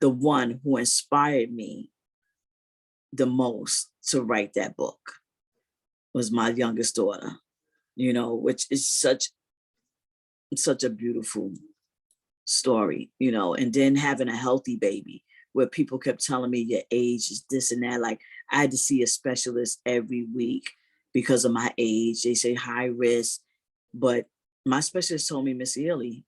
the one who inspired me the most to write that book, was my youngest daughter, which is such a beautiful story, and then having a healthy baby where people kept telling me your age is this and that. Like, I had to see a specialist every week because of my age. They say high risk, but my specialist told me, Miss Ely,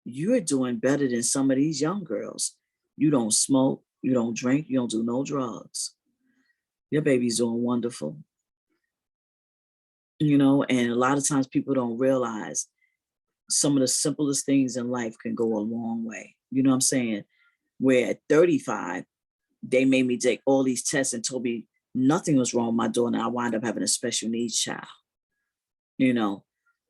you're doing better than some of these young girls. You don't smoke, you don't drink, you don't do no drugs. Your baby's doing wonderful. And a lot of times people don't realize some of the simplest things in life can go a long way. You know what I'm saying? Where at 35, they made me take all these tests and told me nothing was wrong with my daughter, and I wound up having a special needs child.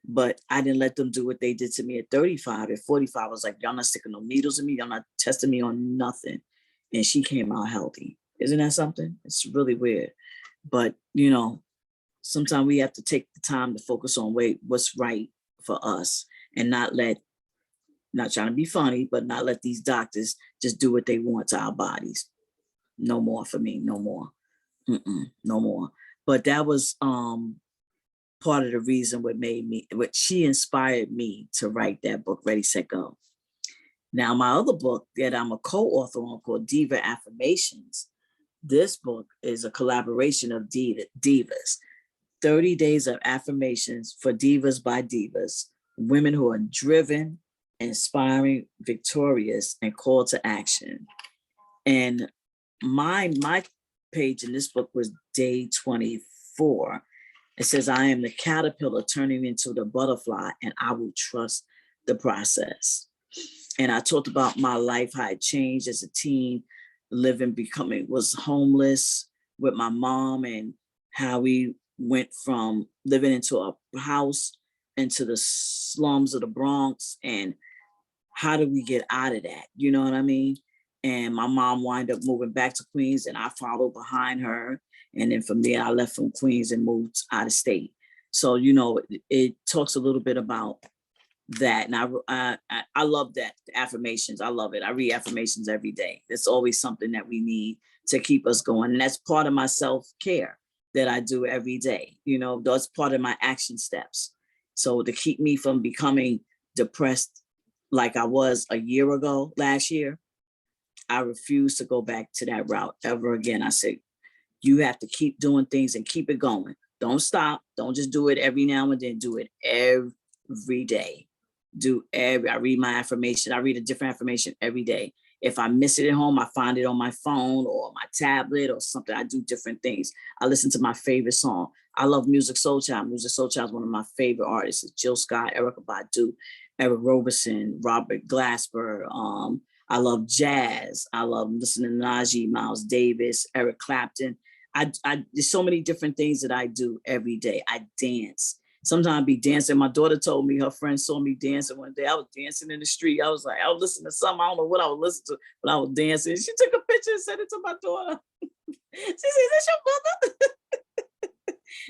But I didn't let them do what they did to me at 35. At 45, I was like, y'all not sticking no needles in me. Y'all not testing me on nothing. And she came out healthy. Isn't that something? It's really weird. But, sometimes we have to take the time to focus on what's right for us, and not trying to be funny, but not let these doctors just do what they want to our bodies. No more for me, no more. No more. But that was part of the reason what she inspired me to write that book, Ready, Set, Go. Now, my other book that I'm a co-author on, called Diva Affirmations. This book is a collaboration of divas. 30 days of affirmations for divas by divas, women who are driven, inspiring, victorious, and called to action. And my page in this book was day 24. It says, I am the caterpillar turning into the butterfly, and I will trust the process. And I talked about my life, how it changed as a teen, was homeless with my mom, and how we went from living into a house into the slums of the Bronx, and how do we get out of that? You know what I mean? And my mom wound up moving back to Queens, and I followed behind her. And then from there, I left from Queens and moved out of state. So, it talks a little bit about that. And I love that, affirmations. I love it. I read affirmations every day. It's always something that we need to keep us going. And that's part of my self-care that I do every day. That's part of my action steps. So to keep me from becoming depressed like I was a year ago, last year, I refuse to go back to that route ever again. I say, you have to keep doing things and keep it going. Don't stop. Don't just do it every now and then. Do it every day. I read my affirmation. I read a different affirmation every day. If I miss it at home, I find it on my phone or my tablet or something. I do different things. I listen to my favorite song. I love Music Soul Child. Music Soul Child is one of my favorite artists. It's Jill Scott, Erykah Badu, Eric Roberson, Robert Glasper. I love jazz. I love listening to Najee, Miles Davis, Eric Clapton. There's so many different things that I do every day. I dance. Sometimes I'd be dancing. My daughter told me her friend saw me dancing one day. I was dancing in the street. I was listening to something. I don't know what I was listening to, but I was dancing. She took a picture and sent it to my daughter. She said, "Is this your mother?"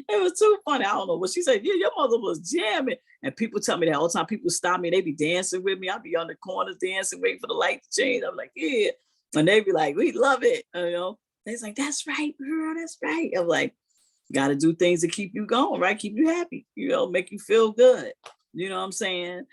It was too funny. I don't know what she said. Yeah, your mother was jamming. And people tell me that all the time. People stop me. They be dancing with me. I'll be on the corners dancing, waiting for the light to change. I'm like, yeah. And they be like, we love it. You know, they're like, that's right, girl. That's right. I'm like, got to do things to keep you going, right? Keep you happy, you know, make you feel good. You know what I'm saying?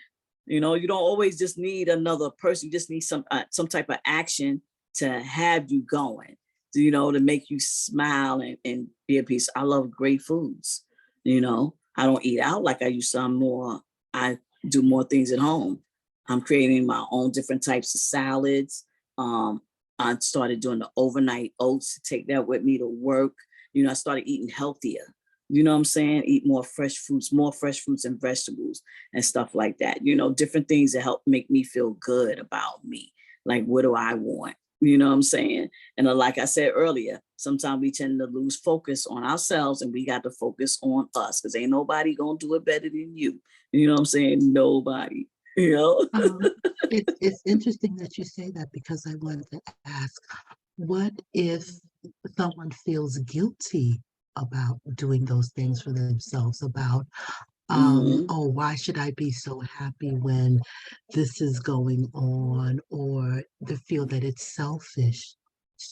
You know, you don't always just need another person. You just need some type of action to have you going, you know, to make you smile and be at peace. I love great foods. You know, I don't eat out like I used to. I do more things at home. I'm creating my own different types of salads. I started doing the overnight oats to take that with me to work. You know, I started eating healthier. You know what I'm saying? Eat more fresh fruits and vegetables and stuff like that. You know, different things that help make me feel good about me. Like, what do I want? You know what I'm saying? And like I said earlier, sometimes we tend to lose focus on ourselves and we got to focus on us because ain't nobody going to do it better than you. You know what I'm saying? Nobody, you know? It's interesting that you say that because I wanted to ask, what if someone feels guilty about doing those things for themselves, about Mhm. oh, why should I be so happy when this is going on, or they feel that it's selfish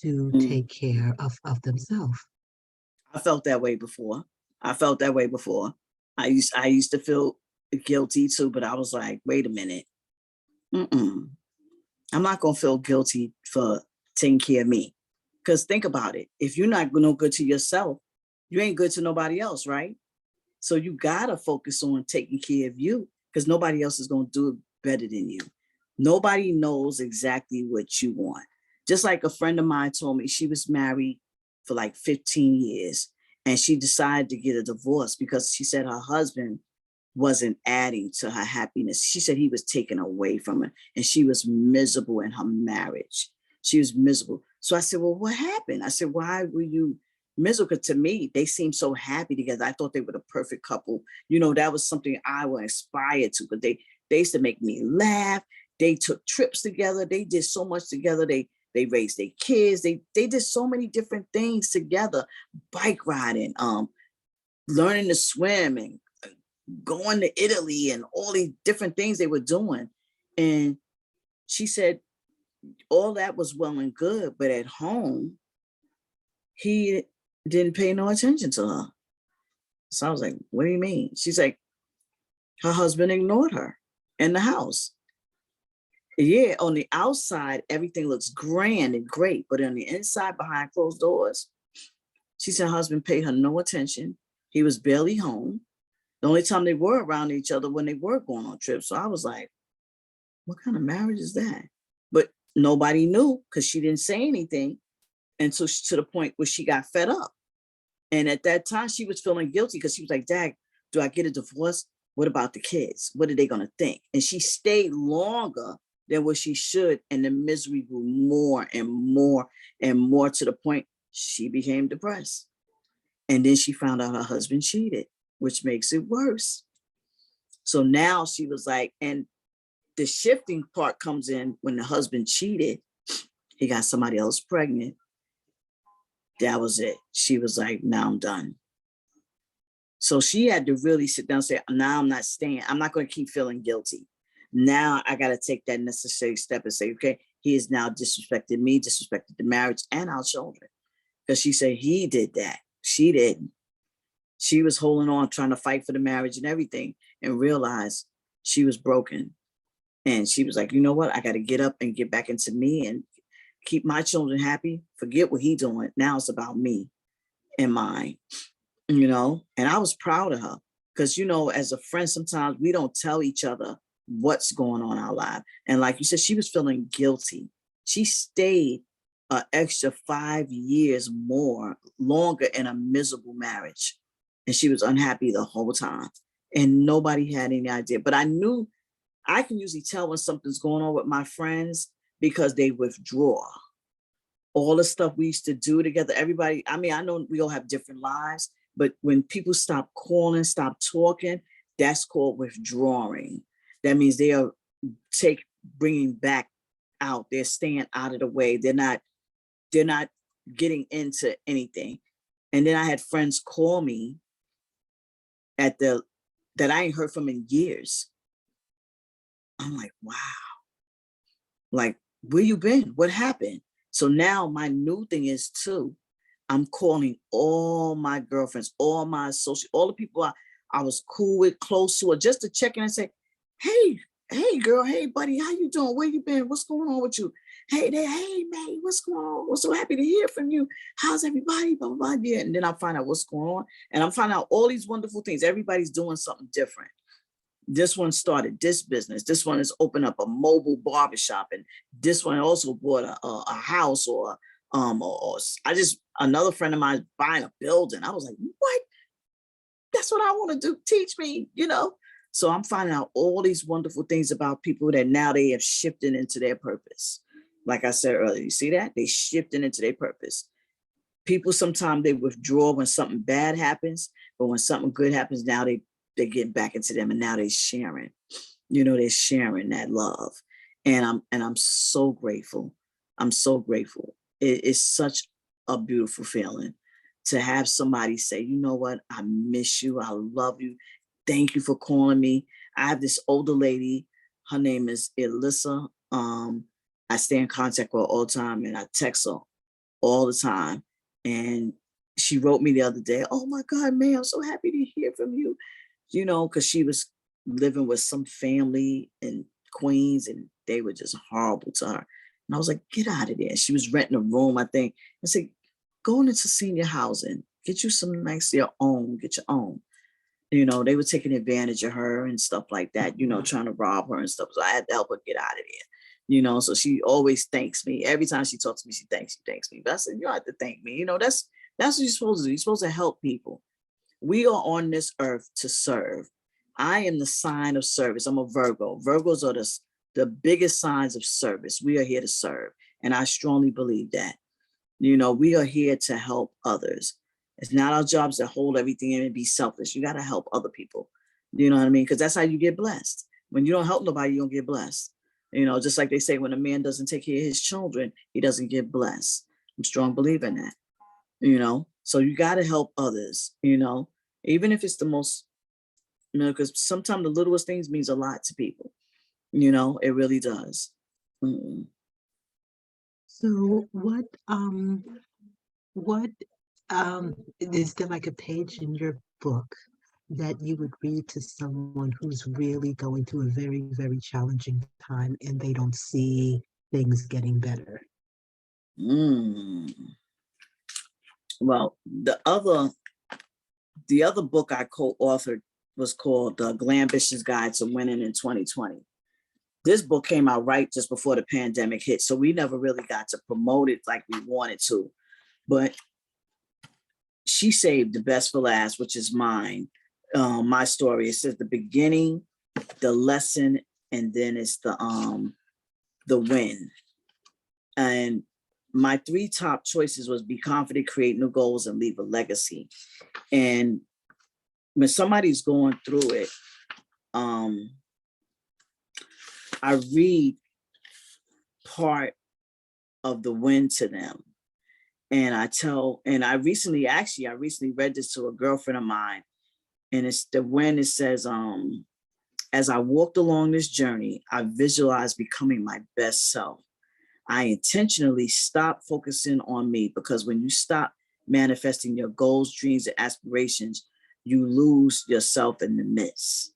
to Mm. take care of themselves? I felt that way before. I used to feel guilty too, but I was like, wait a minute. Mm-mm. I'm not gonna feel guilty for taking care of me. Because think about it. If you're not no good to yourself, you ain't good to nobody else, right? So you gotta focus on taking care of you because nobody else is gonna do it better than you. Nobody knows exactly what you want. Just like a friend of mine told me, she was married for like 15 years and she decided to get a divorce because she said her husband wasn't adding to her happiness. She said he was taken away from her and she was miserable in her marriage. She was miserable. So I said, well, what happened? I said, why were you miserable? Because to me, they seemed so happy together. I thought they were the perfect couple. You know, that was something I would aspire to because they used to make me laugh. They took trips together. They did so much together. They raised their kids. They did so many different things together. Bike riding, learning to swim and going to Italy and all these different things they were doing. And she said, all that was well and good, but at home, he didn't pay no attention to her. So I was like, what do you mean? She's like, her husband ignored her in the house. Yeah, on the outside, everything looks grand and great, but on the inside, behind closed doors, she said her husband paid her no attention. He was barely home. The only time they were around each other when they were going on trips. So I was like, what kind of marriage is that? But nobody knew because she didn't say anything until to the point where she got fed up. And at that time, she was feeling guilty because she was like, Dad, do I get a divorce? What about the kids? What are they going to think? And she stayed longer than what she should. And the misery grew more and more and more to the point she became depressed. And then she found out her husband cheated, which makes it worse. So now she was like, and the shifting part comes in when the husband cheated, he got somebody else pregnant. That was it. She was like, now I'm done. So she had to really sit down and say, now I'm not staying. I'm not going to keep feeling guilty. Now I got to take that necessary step and say, okay, he has now disrespected me, disrespected the marriage and our children. Because she said he did that. She didn't. She was holding on, trying to fight for the marriage and everything, and realized she was broken. And she was like, you know what? I got to get up and get back into me and keep my children happy. Forget what he's doing. Now it's about me and mine, you know? And I was proud of her because, you know, as a friend, sometimes we don't tell each other what's going on in our life. And like you said, she was feeling guilty. She stayed an extra 5 years longer in a miserable marriage. And she was unhappy the whole time. And nobody had any idea. But I knew I can usually tell when something's going on with my friends because they withdraw. All the stuff we used to do together, everybody, I mean, I know we all have different lives, But when people stop calling, stop talking, that's called withdrawing. That means they are bringing back out. They're staying out of the way. They're not getting into anything. And then I had friends call me that I ain't heard from in years. I'm like, wow. Like, where you been? What happened? So now my new thing is too, I'm calling all my girlfriends, all my associates, all the people I was cool with, close to, or just to check in and say, hey girl, hey buddy, how you doing? Where you been? What's going on with you? Hey man, what's going on? We're so happy to hear from you. How's everybody? Blah, blah, blah. Yeah. And then I find out what's going on. And I'm finding out all these wonderful things. Everybody's doing something different. This one started this business. This one has opened up a mobile barbershop, and this one also bought a house, or another friend of mine buying a building. I was like, what? That's what I want to do. Teach me, you know? So I'm finding out all these wonderful things about people that now they have shifted into their purpose. Like I said earlier, you see that? They shifted into their purpose. People sometimes they withdraw when something bad happens, but when something good happens, now they get back into them, and now they're sharing. They're sharing that love, and I'm so grateful. I'm so grateful. It's such a beautiful feeling to have somebody say, you know what, I miss you, I love you, thank you for calling me. I have this older lady, her name is Elissa. I stay in contact with her all the time, and I text her all the time. And she wrote me the other day, oh my God, man, I'm so happy to hear from you. Because she was living with some family in Queens, and they were just horrible to her. And I was like, get out of there. She was renting a room, I think. I said, go into senior housing, get you some nice, get your own. They were taking advantage of her and stuff like that, trying to rob her and stuff. So I had to help her get out of there. So she always thanks me. Every time she talks to me, she thanks me. But I said, you don't have to thank me. That's what you're supposed to do. You're supposed to help people. We are on this earth to serve. I am the sign of service. I'm a Virgo. Virgos are the biggest signs of service. We are here to serve. And I strongly believe that. We are here to help others. It's not our jobs to hold everything in and be selfish. You got to help other people. You know what I mean? Because that's how you get blessed. When you don't help nobody, you don't get blessed. Just like they say, when a man doesn't take care of his children, he doesn't get blessed. I'm a strong believer in that. So you got to help others, even if it's the most, because sometimes the littlest things means a lot to people. It really does. Mm-hmm. So what is there like a page in your book that you would read to someone who's really going through a very, very challenging time and they don't see things getting better? Well, the other book I co-authored was called The Glambitious Guide to Winning in 2020. This book came out right just before the pandemic hit, so we never really got to promote it like we wanted to. But she saved the best for last, which is mine. My story. It says the beginning, the lesson, and then it's the win. And my 3 top choices was be confident, create new goals, and leave a legacy. And when somebody's going through it, I read part of the win to them. And I recently read this to a girlfriend of mine. And it's the win. It says, as I walked along this journey, I visualized becoming my best self. I intentionally stopped focusing on me, because when you stop manifesting your goals, dreams, and aspirations, you lose yourself in the midst.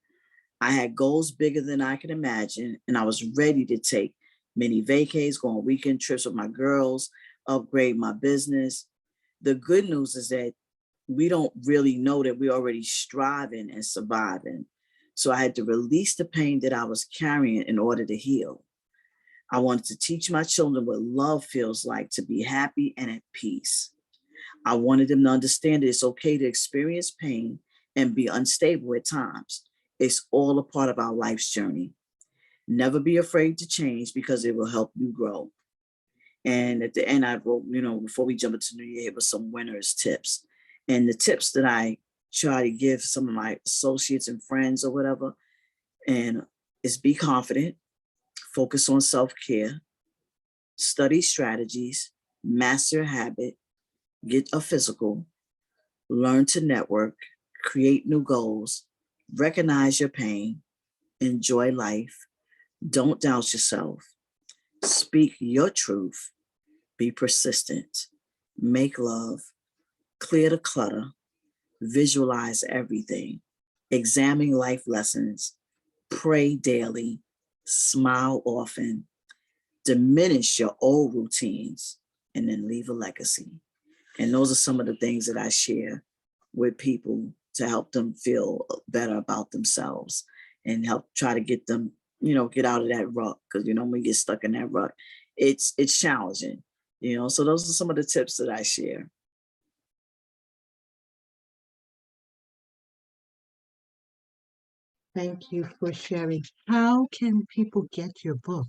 I had goals bigger than I could imagine, and I was ready to take many vacays, go on weekend trips with my girls, upgrade my business. The good news is that we don't really know that we're already striving and surviving. So I had to release the pain that I was carrying in order to heal. I wanted to teach my children what love feels like, to be happy and at peace. I wanted them to understand that it's okay to experience pain and be unstable at times. It's all a part of our life's journey. Never be afraid to change, because it will help you grow. And at the end, I wrote, before we jump into New Year, here was some winners tips. And the tips that I try to give some of my associates and friends or whatever, and is be confident, focus on self-care, study strategies, master a habit, get a physical, learn to network, create new goals, recognize your pain, enjoy life, don't doubt yourself, speak your truth, be persistent, make love, clear the clutter, visualize everything, examine life lessons, pray daily, smile often, diminish your old routines, and then leave a legacy. And those are some of the things that I share with people to help them feel better about themselves and help try to get them, get out of that rut. Because, when we get stuck in that rut, it's challenging, so those are some of the tips that I share. Thank you for sharing. How can people get your book?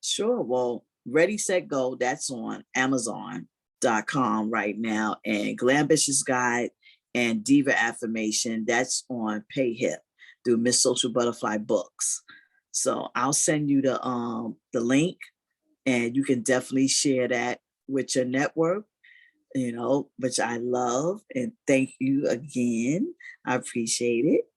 Sure. Well, Ready, Set, Go, that's on Amazon.com right now. And Glambitious Guide and Diva Affirmation, that's on PayHip through Miss Social Butterfly Books. So I'll send you the link, and you can definitely share that with your network, which I love. And thank you again. I appreciate it.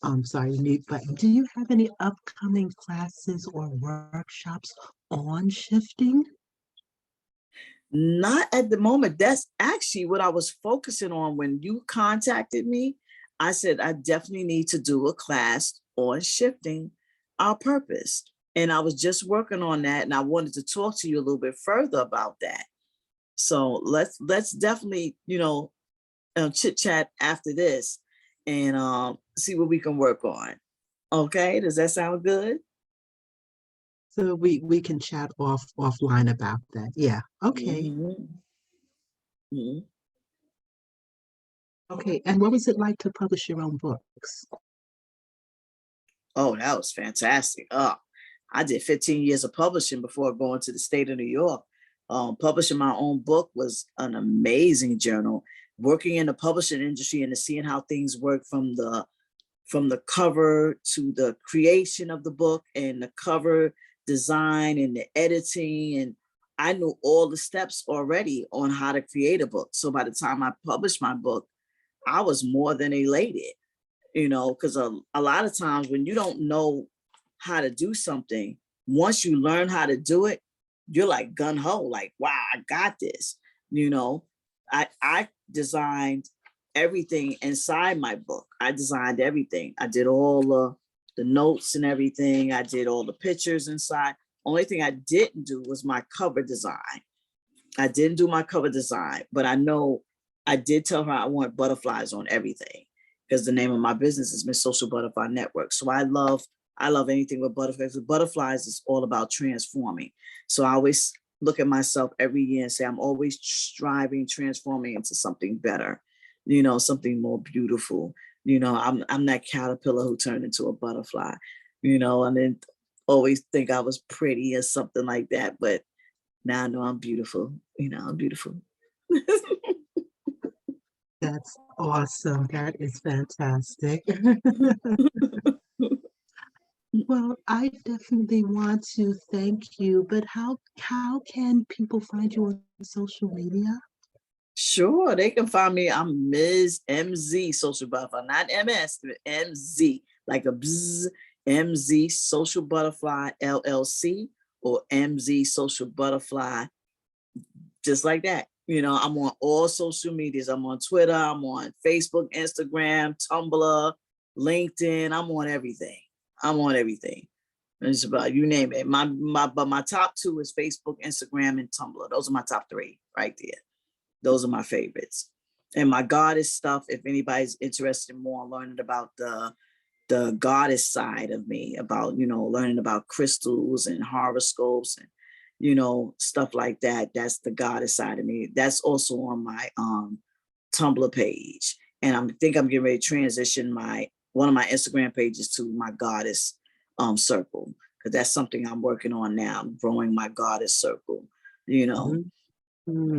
I'm sorry, mute button. Do you have any upcoming classes or workshops on shifting? Not at the moment. That's actually what I was focusing on when you contacted me. I said, I definitely need to do a class on shifting our purpose. And I was just working on that, and I wanted to talk to you a little bit further about that. So let's definitely, chit chat after this and see what we can work on. Okay, does that sound good? So we can chat offline about that. Yeah. Okay. Mhm. Mhm. Okay. And what was it like to publish your own books? Oh, that was fantastic. I did 15 years of publishing before going to the state of New York. Publishing my own book was an amazing journey. Working in the publishing industry and seeing how things work from the cover to the creation of the book and the cover design and the editing. And I knew all the steps already on how to create a book. So by the time I published my book, I was more than elated, because a lot of times when you don't know how to do something, once you learn how to do it, you're like gun ho, like, wow, I got this. You know, I designed everything inside my book. I designed everything. I did all the notes and everything. I did all the pictures inside. Only thing I didn't do was my cover design. I didn't do my cover design, but I know I did tell her I want butterflies on everything because the name of my business is Miss Social Butterfly Network. So I love anything with butterflies. Butterflies is all about transforming. So I always look at myself every year and say, I'm always striving, transforming into something better, something more beautiful. I'm that caterpillar who turned into a butterfly, and then always think I was pretty or something like that. But now I know I'm beautiful. I'm beautiful. That's awesome. That is fantastic. Well, I definitely want to thank you, but how can people find you on social media? Sure, they can find me. I'm Ms. MZ Social Butterfly, not MS, but MZ, like a bzz, MZ Social Butterfly LLC or MZ Social Butterfly, just like that. I'm on all social medias. I'm on Twitter, I'm on Facebook, Instagram, Tumblr, LinkedIn. I'm on everything. I'm on everything. It's about, you name it. But my top two is Facebook, Instagram, and Tumblr. Those are my top three right there. Those are my favorites. And my goddess stuff, if anybody's interested in more learning about the goddess side of me, about, learning about crystals and horoscopes and, stuff like that. That's the goddess side of me. That's also on my Tumblr page. And I think I'm getting ready to transition one of my Instagram pages to my goddess circle. because that's something I'm working on now. I'm growing my goddess circle, you know,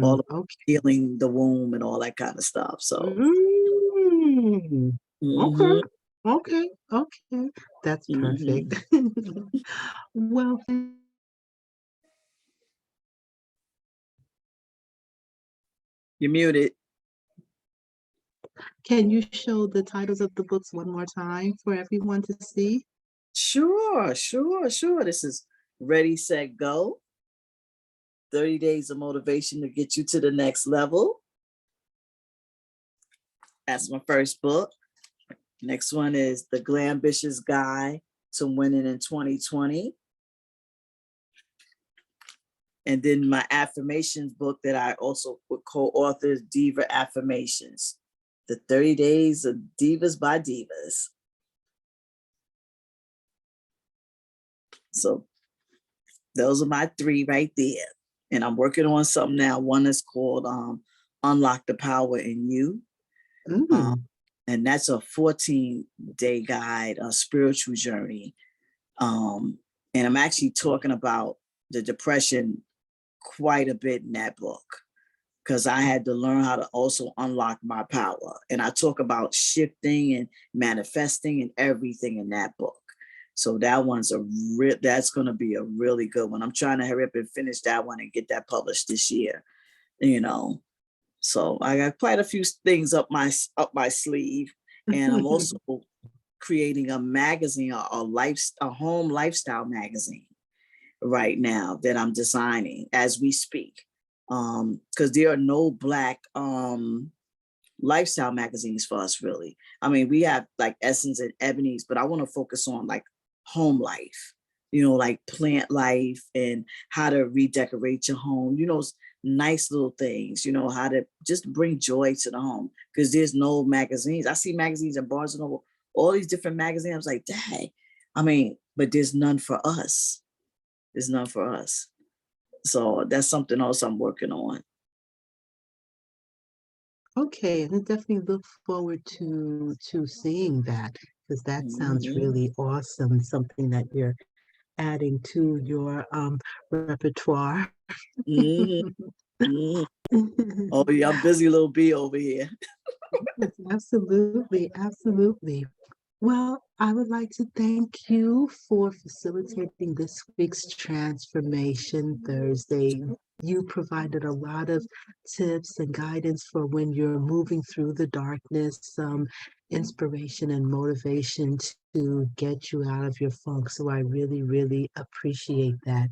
all of Okay. healing the womb and all that kind of stuff. So, Mm, okay. mhm, Okay. Okay. That's mhm. perfect. Well, You're muted. can you show the titles of the books one more time for everyone to see? Sure, sure, sure. This is Ready, Set, Go. 30 Days of Motivation to Get You to the Next Level. That's my first book. Next one is The Glambitious Guide to Winning in 2020. And then my affirmations book that I also co-author, Diva Affirmations, The 30 Days of Divas by Divas. So those are my three right there. And I'm working on something now. One is called Unlock the Power in You. Mm, And that's a 14-day guide, a spiritual journey. And I'm actually talking about the depression quite a bit in that book, because I had to learn how to also unlock my power. And I talk about shifting and manifesting and everything in that book. So that one's that's going to be a really good one. I'm trying to hurry up and finish that one and get that published this year, you know. So I got quite a few things up my sleeve, and I'm also creating a magazine, a home lifestyle magazine right now that I'm designing as we speak. Because there are no Black lifestyle magazines for us, really. I mean, we have like Essence and Ebony's, but I want to focus on like home life, like plant life and how to redecorate your home, nice little things, how to just bring joy to the home, because there's no magazines. I see magazines in Barnes and Noble, all these different magazines. I was like, dang, I mean, but there's none for us. There's none for us. So that's something else I'm working on. okay, and I definitely look forward to seeing that because that sounds Mhm, really awesome. Something that you're adding to your repertoire. mhm, mhm. Oh yeah, I'm busy little bee over here. Yes, absolutely, absolutely. Well, I would like to thank you for facilitating this week's Transformation Thursday. You provided a lot of tips and guidance for when you're moving through the darkness, some inspiration and motivation to get you out of your funk. So I really, really appreciate that.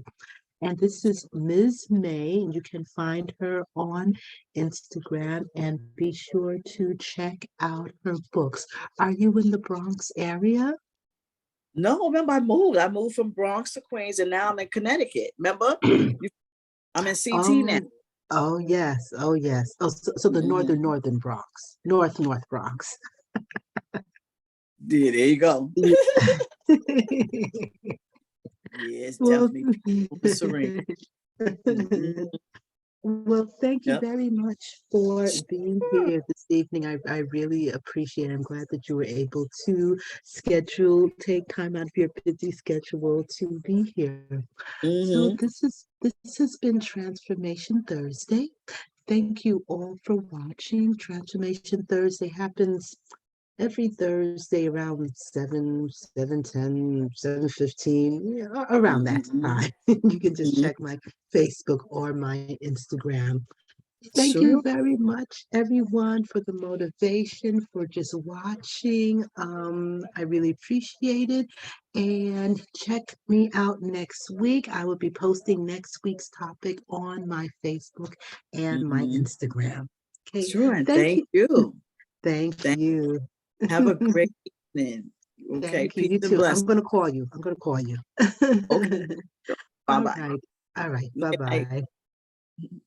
And this is Ms. May, and you can find her on Instagram and be sure to check out her books. Are you in the Bronx area? No, remember I moved. I moved from Bronx to Queens, and now I'm in Connecticut. Remember? You, I'm in CT now. Oh, oh yes, oh yes. Oh, so the Mhm. northern Bronx, North Bronx. Yeah, there you go. Yeah. Yeah, it's Well, definitely peaceful and serene. Mhm. well, thank you Yep. very much for being here this evening. I really appreciate it. I'm glad that you were able to take time out of your busy schedule to be here. So Mhm. this has been Transformation Thursday. Thank you all for watching. Transformation Thursday happens every Thursday around 7:10, 7:15, yeah, around that Mhm. time. You can just Mhm. check my Facebook or my Instagram. Thank you Sure. very much, everyone, for the motivation, for just watching. I really appreciate it. And check me out next week. I will be posting next week's topic on my Facebook and my Mhm. Instagram. Okay. Sure. And Thank thank you. you. Thank Thank. you. Have a great evening. Okay. Thank you. Peace You and too. blessings. I'm going to call you. I'm going to call you. Okay. Bye All bye. right. All right. Good night. Bye-bye.